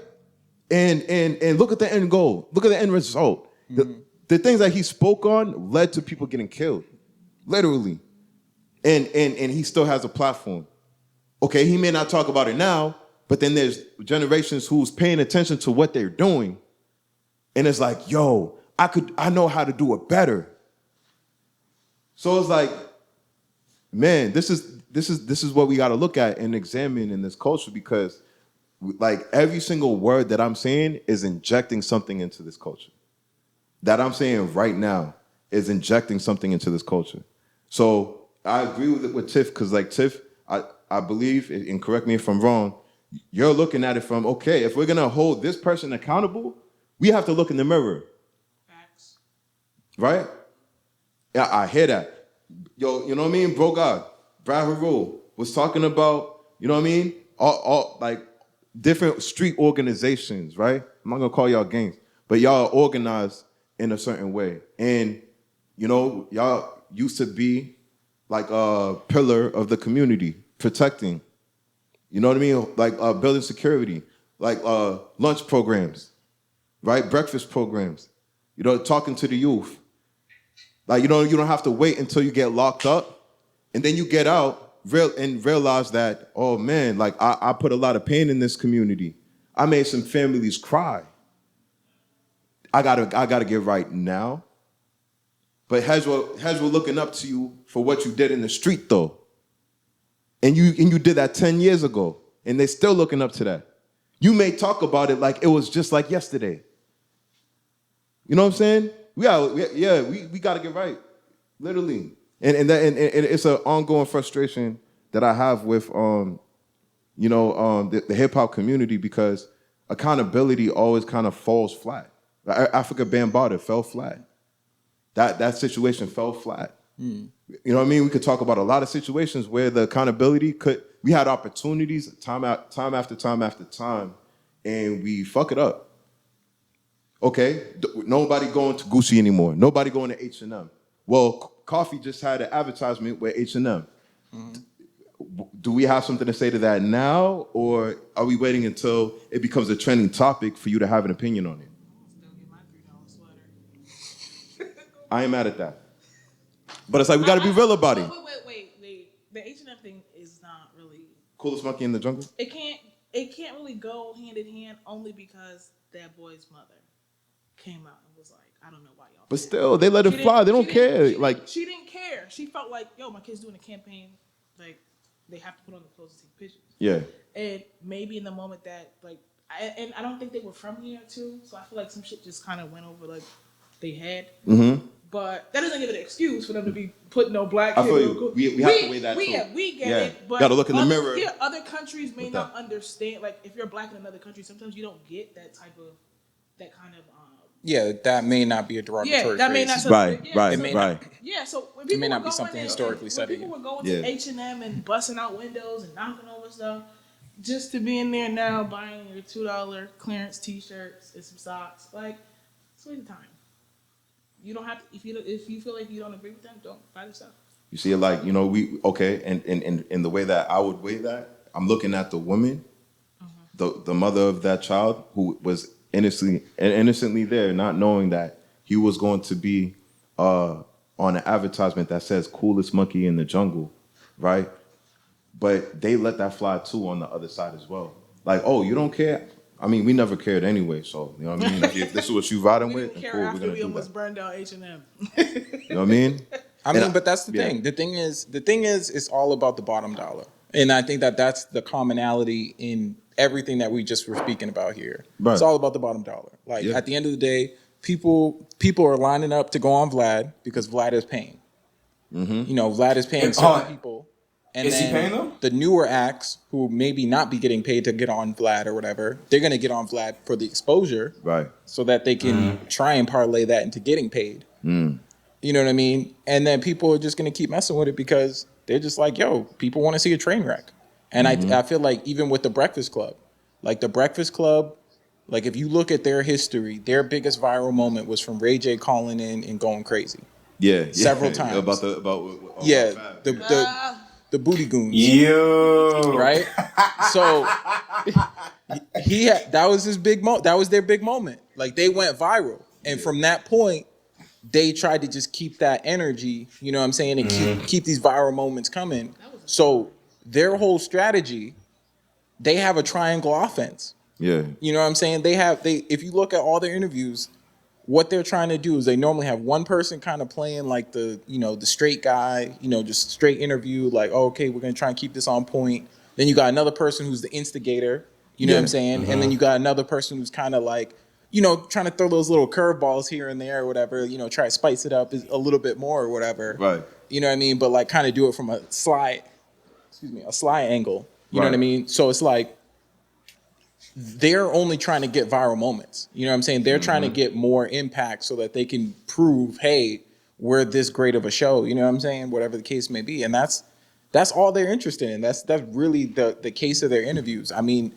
And look at the end goal. Look at the end result. The things that he spoke on led to people getting killed, literally. And he still has a platform. Okay, he may not talk about it now, but then there's generations who's paying attention to what they're doing. And it's like, yo, I know how to do it better. So it's like, man, this is what we got to look at and examine in this culture, because like every single word that I'm saying is injecting something into this culture. That I'm saying right now is injecting something into this culture. So I agree with Tiff, because like Tiff, I believe, and correct me if I'm wrong, you're looking at it from, okay, if we're gonna hold this person accountable, we have to look in the mirror. Facts. Right? Yeah, I hear that. Yo, you know what I mean? Bro God, Brad Harrell was talking about, you know what I mean? All like different street organizations, right? I'm not gonna call y'all gangs, but y'all are organized in a certain way. And, you know, y'all used to be like a pillar of the community, protecting, you know what I mean? Like building security, like lunch programs, right? Breakfast programs, you know, talking to the youth. Like, you know, you don't have to wait until you get locked up, and then you get out and realize that, oh man, like I put a lot of pain in this community. I made some families cry. I gotta get right now. But heads were looking up to you for what you did in the street though. And you did that 10 years ago, and they're still looking up to that. You may talk about it like it was just like yesterday. You know what I'm saying? We got to get right, literally. And it's an ongoing frustration that I have with the hip hop community, because accountability always kind of falls flat. Africa Bambaataa fell flat. That situation fell flat. You know what I mean? We could talk about a lot of situations where the accountability we had opportunities time after time, and we fuck it up. Okay, nobody going to Gucci anymore. Nobody going to H&M. Well, Coffee just had an advertisement with H&M. Do we have something to say to that now, or are we waiting until it becomes a trending topic for you to have an opinion on it? Still get my $3 sweater. I ain't mad at that. But it's like, we got to be real about it. Wait. The H&M thing is not really. Coolest monkey in the jungle? It can't really go hand in hand, only because that boy's mother. came out and was like, I don't know why y'all. But still, they let it She fly. They don't she care. she didn't care. She felt like, yo, my kid's doing a campaign. Like, they have to put on the clothes to take pictures. yeah. And maybe in the moment that, like, and I don't think they were from here too, so I feel like some shit just kind of went over like they had. Mm-hmm. But that doesn't give it an excuse for them to be putting no black I kid. feel you. We have to weigh that too. We get Yeah. it. But Gotta look in the mirror. Yeah, other countries may with not that. understand. Like, if you're black in another country, sometimes you don't get that kind of. Yeah, that may not be a derogatory Yeah, that may phrase. not. Right, Yeah, right, so, right. Yeah, so when people may not were be going something in, historically when said of people you. were going Yeah. to H&M and busting out windows and knocking over stuff, just to be in there now buying your $2 clearance T-shirts and some socks, like, it's a waste of time. You don't have to, if you feel like you don't agree with them, don't buy the stuff. You see it like, and the way that I would weigh that, I'm looking at the woman, the mother of that child who was innocently there, not knowing that he was going to be on an advertisement that says coolest monkey in the jungle, right? But they let that fly too on the other side as well. Like, oh, you don't care? I mean, we never cared anyway, so you know what I mean? If this is what you riding We with, didn't then care cool, we're after gonna we do almost that. burned down H&M. You know what I mean? I And mean, but that's the yeah. thing. The thing is, it's all about the bottom dollar, and I think that that's the commonality in everything that we just were speaking about here. Right. It's all about the bottom dollar. Like Yeah. at the end of the day, people are lining up to go on Vlad because Vlad is paying. Mm-hmm. You know, Vlad is paying certain people, and Is he then paying them? the newer acts who maybe not be getting paid to get on Vlad or whatever, they're gonna get on Vlad for the exposure, Right. so that they can try and parlay that into getting paid. Mm. You know what I mean? And then people are just going to keep messing with it because they're just like, yo, people want to see a train wreck. And I feel like even with the Breakfast Club, like the Breakfast Club, like if you look at their history, their biggest viral moment was from Ray J calling in and going crazy. Yeah. Several times. about Yeah, Fab. the Booty Goons. Yo. Right? So that was his big that was their big moment. Like they went viral. And from that point, they tried to just keep that energy, you know what I'm saying, and keep these viral moments coming. So their whole strategy, they have a triangle offense. Yeah. You know what I'm saying? If you look at all their interviews, what they're trying to do is they normally have one person kind of playing like the straight guy, just straight interview, like, oh, okay, we're gonna try and keep this on point. Then you got another person who's the instigator, you know what I'm saying? And then you got another person who's kind of like, trying to throw those little curveballs here and there or whatever, try to spice it up a little bit more or whatever. Right. You know what I mean? But like kind of do it from a sly angle. You know what I Right. mean? So it's like they're only trying to get viral moments. You know what I'm saying? They're trying to get more impact so that they can prove, hey, we're this great of a show. You know what I'm saying? Whatever the case may be. And that's all they're interested in. That's really the case of their interviews. I mean,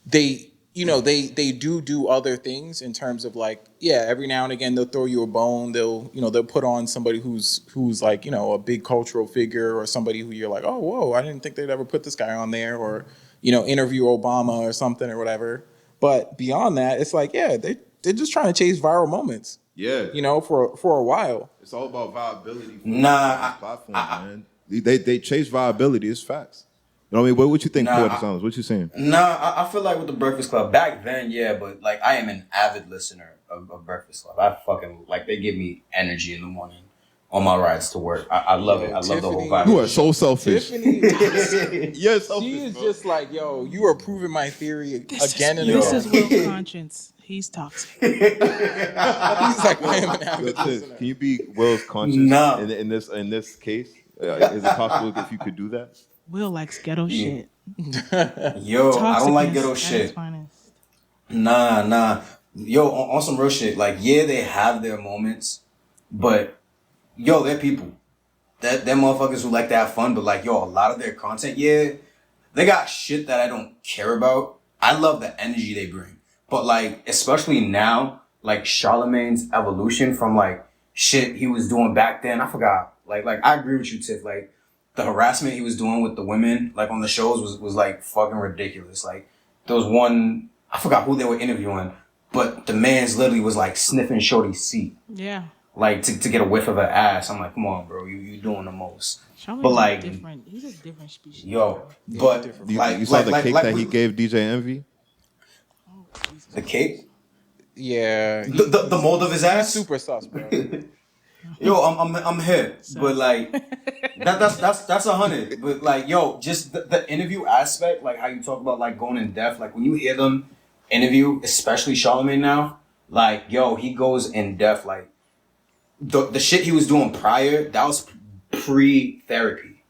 they do other things in terms of like, yeah, every now and again they'll throw you a bone. They'll put on somebody who's like, a big cultural figure or somebody who you're like, oh, whoa, I didn't think they'd ever put this guy on there, or, interview Obama or something or whatever. But beyond that, it's like, yeah, they're just trying to chase viral moments. Yeah. For a while. It's all about viability for Nah, these platforms, man. They chase viability. It's facts. You know what I mean? What you think, Poetic Silence? What you saying? Nah, I feel like with the Breakfast Club back then, yeah, but like I am an avid listener of Breakfast Club. I fucking like they give me energy in the morning on my rides to work. I love it. I love the whole vibe. You are so selfish. Tiffany, You're selfish, she is bro. just like, yo, you are proving my theory again and This again. is Will's conscience. He's toxic. He's like, I am an Yo, avid Tiff, listener. can you be Will's conscious Nah. in this case? Is it possible if you could do that? Will likes ghetto shit. Yo, I don't like ghetto Toxicness at its shit. finest. Nah. Yo, on some real shit. Like, yeah, they have their moments, but yo, they're people. They're motherfuckers who like to have fun, but like, yo, a lot of their content, yeah, they got shit that I don't care about. I love the energy they bring. But like, especially now, like Charlemagne's evolution from like shit he was doing back then, I forgot. Like I agree with you, Tiff. Like, the harassment he was doing with the women, like on the shows was like fucking ridiculous. Like, there was one, I forgot who they were interviewing, but the man's literally was like sniffing Shorty's seat. Yeah. Like to get a whiff of her ass. I'm like, come on, bro, you doing the most. Charlamagne's But like, different. He's a different species. yo, but You, like you saw the like, cake like, that he gave DJ Envy? the cake. Yeah. The mold of his ass. Super sus, bro. Yo, I'm here, but like that's 100. But like, yo, just the interview aspect, like how you talk about like going in depth, like when you hear them interview, especially Charlamagne now, like yo, he goes in depth. Like the shit he was doing prior, that was pre-therapy.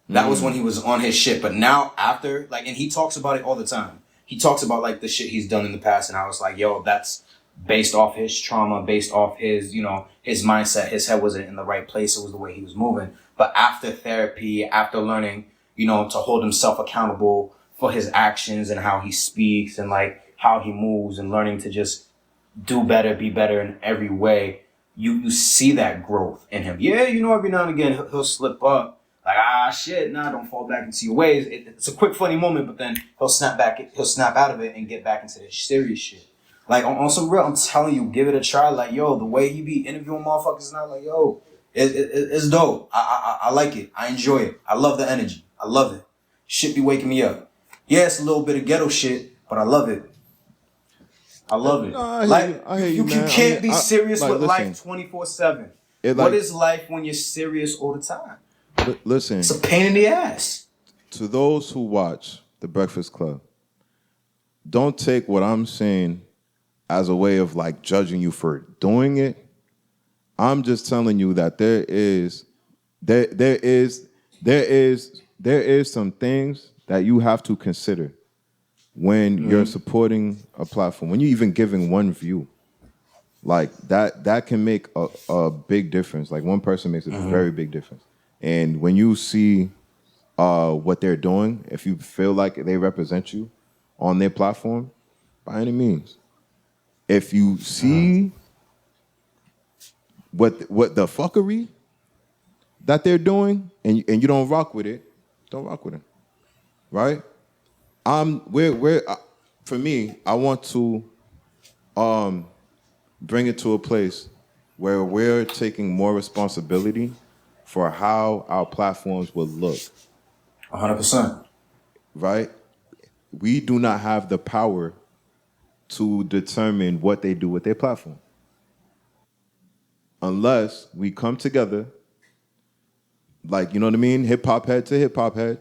That was when he was on his shit. But now after, like, and he talks about it all the time. He talks about like the shit he's done in the past, and I was like, yo, that's based off his trauma, based off his, his mindset. His head wasn't in the right place. It was the way he was moving. But after therapy, after learning, to hold himself accountable for his actions and how he speaks and like how he moves and learning to just do better, be better in every way, you see that growth in him. Yeah, every now and again he'll slip up. Like, shit, nah, don't fall back into your ways. It's a quick, funny moment, but then he'll snap out of it and get back into the serious shit. Like, on some real, I'm telling you, give it a try. Like, yo, the way he be interviewing motherfuckers now, like, yo, it's dope. I like it. I enjoy it. I love the energy. I love it. Shit be waking me up. Yeah, it's a little bit of ghetto shit, but I love it. I love it. No, I hear you you, man. can't be serious like, with listen, life 24/7. It, What like- is life when you're serious all the time? Listen, It's a pain in the ass. to those who watch The Breakfast Club, don't take what I'm saying as a way of like judging you for doing it. I'm just telling you that there is some things that you have to consider when you're supporting a platform, when you're even giving one view. Like that can make a big difference. Like one person makes a very big difference. And when you see what they're doing, if you feel like they represent you on their platform, by any means. If you see what the fuckery that they're doing and you don't rock with it, don't rock with it. Right? For me, I want to bring it to a place where we're taking more responsibility for how our platforms will look. 100%. Right? We do not have the power to determine what they do with their platform. Unless we come together, like, you know what I mean? Hip hop head to hip hop head.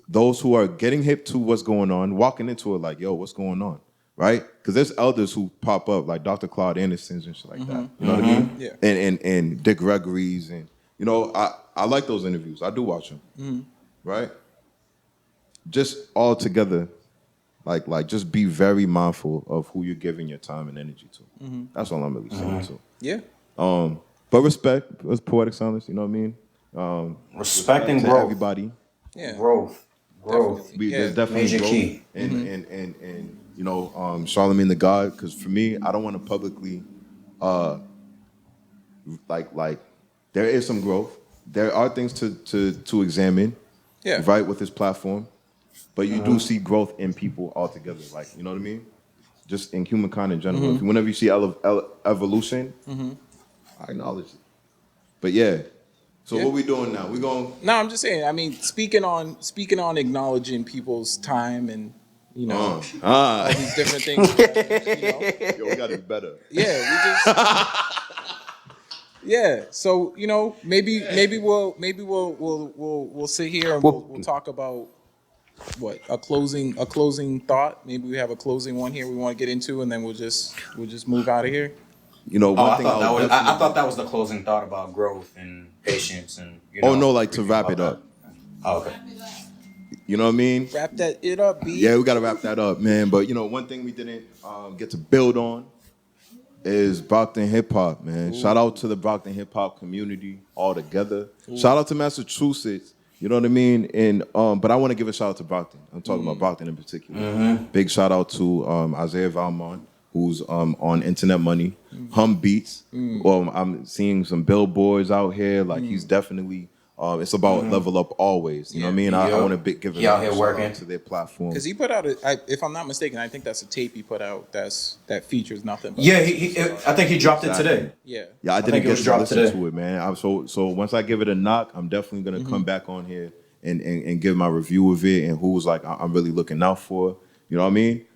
Those who are getting hip to what's going on, walking into it like, yo, what's going on? Right? Because there's elders who pop up, like Dr. Claude Anderson's and shit like that. You know what I mean? Yeah. And Dick Gregory's. And, I like those interviews. I do watch them. Right? Just all together, like just be very mindful of who you're giving your time and energy to. That's all I'm really saying too. Yeah. But respect, it's poetic silence, you know what I mean? Respect and to growth. everybody. Yeah. Growth. Definitely. There's definitely Major growth. key. And Charlamagne the God, because for me, I don't want to publicly like there is some growth. There are things to examine, Yeah. right, with this platform. But you do see growth in people altogether, like, you know what I mean? Just in humankind in general. Whenever you see evolution, I acknowledge it. But yeah, so Yeah. what we doing now? We going? No, I'm just saying. I mean, speaking on acknowledging people's time and all these different things. Yo, we gotta be better. Yeah, we just. Yeah, so maybe we'll sit here and we'll talk about what a closing thought. Maybe we have a closing one here we want to get into, and then we'll just move out of here. One I thing thought that was the closing thought about growth and patience and. like to wrap it up. Oh, okay. You know what I mean? Wrap it up, B. Yeah, we gotta wrap that up, man. But one thing we didn't get to build on is Brockton hip hop, man. Shout out to the Brockton hip hop community all together. Shout out to Massachusetts. You know what I mean? And but I want to give a shout out to Brockton. I'm talking about Brockton in particular. Big shout out to Isaiah Valmont, who's on Internet Money, Hum Beats. I'm seeing some billboards out here. Like he's definitely. It's about level up always. You know what I mean? I want to give a out here shout working out to their platform. Because he put out if I'm not mistaken, I think that's a tape he put out that features nothing. But Yeah, I think he dropped it today. Yeah. Yeah, I think didn't it get was to dropped listen today. to it, man. So once I give it a knock, I'm definitely gonna come back on here and give my review of it and who's like I'm really looking out for. You know what I mean?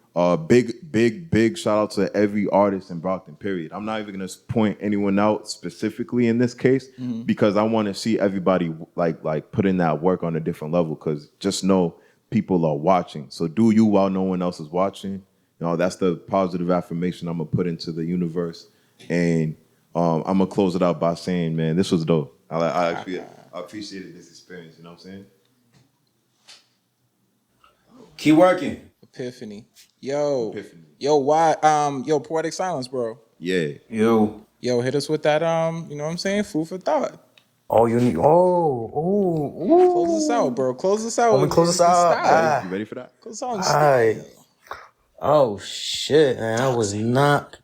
Big shout out to every artist in Brockton, period. I'm not even gonna point anyone out specifically in this case because I want to see everybody like put in that work on a different level because just know people are watching. So do you while no one else is watching. You know, that's the positive affirmation I'm gonna put into the universe. And I'm gonna close it out by saying, man, this was dope. I appreciated this experience, you know what I'm saying? Keep working. Epiphany. Yo. Epiphany. Yo, why yo, Poetic Silence, bro. Yeah. Yo. Yo, hit us with that you know what I'm saying? Food for thought. Oh, you need. Oh. Close us out, bro. Close us out. Let me close us out. You ready for that? Close us out in Alright. style. Oh shit, man! I was not.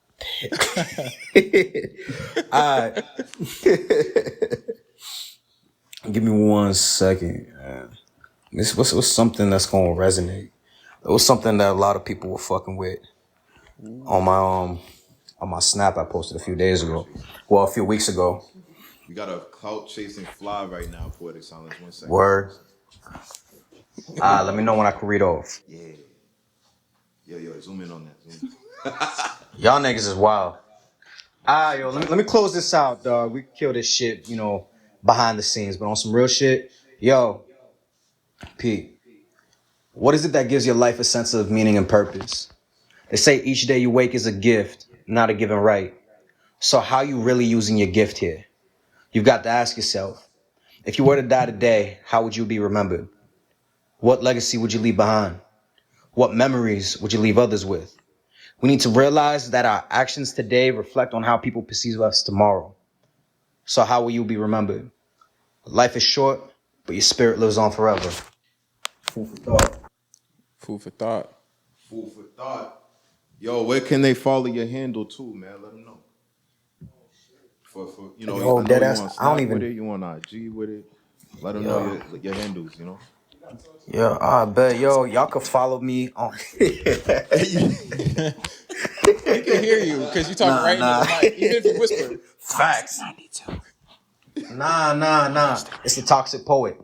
Alright. Give me 1 second. Man. This was something that's gonna resonate. It was something that a lot of people were fucking with on my snap I posted a few days ago. Well, a few weeks ago. We got a clout chasing fly right now, Poetic Silence. 1 second. Word. Let me know when I can read off. Yeah. Yo, zoom in on that. Zoom in. Y'all niggas is wild. Yo, let me close this out, dog. We kill this shit, behind the scenes, but on some real shit. Yo, P, what is it that gives your life a sense of meaning and purpose? They say each day you wake is a gift, not a given right. So how you really using your gift here? You've got to ask yourself, if you were to die today, how would you be remembered? What legacy would you leave behind? What memories would you leave others with? We need to realize that our actions today reflect on how people perceive us tomorrow. So how will you be remembered? Life is short, but your spirit lives on forever. Food for thought. Food for thought. Food for thought. Yo, where can they follow your handle too, man? Let them know. For I know you on Snap with it, you on IG with it. Let them know your handles, you know. Yeah, I bet. Yo, y'all can follow me on. He can hear you because you talking right into the mic, even if you whisper. Facts. Nah. It's the toxic poet.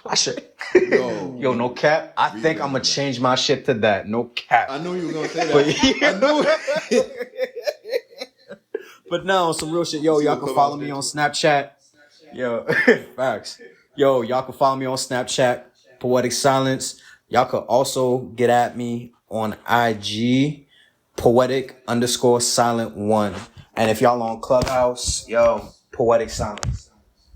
I should. Yo, no cap. I think I'm gonna change my shit to that. No cap. I knew you were gonna say that. I knew it. But no, some real shit. Yo, y'all can follow me on Snapchat. Yo, facts. Yo, y'all can follow me on Snapchat, Poetic Silence. Y'all could also get at me on IG, Poetic_Silent1. And if y'all on Clubhouse, yo, Poetic Silence.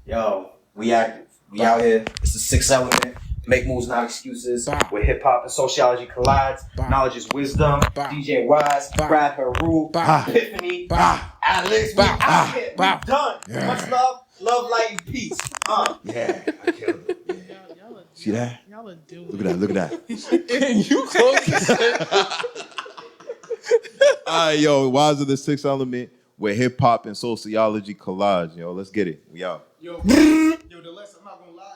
Yo, we active. We out here. It's the sixth element. Make moves, not excuses. Where hip hop and sociology collides. Knowledge is wisdom. DJ Wise, Brad Haru, Epiphany, Alex. We out here. We done. Much love. Love, light, and peace. Yeah, I killed it. See that? Y'all are doing. Look at that. Can you close this? All right, yo, Wise of the Sixth Element, where hip hop and sociology collage. Yo, let's get it. We out. Yo, the lesson, I'm not gonna lie.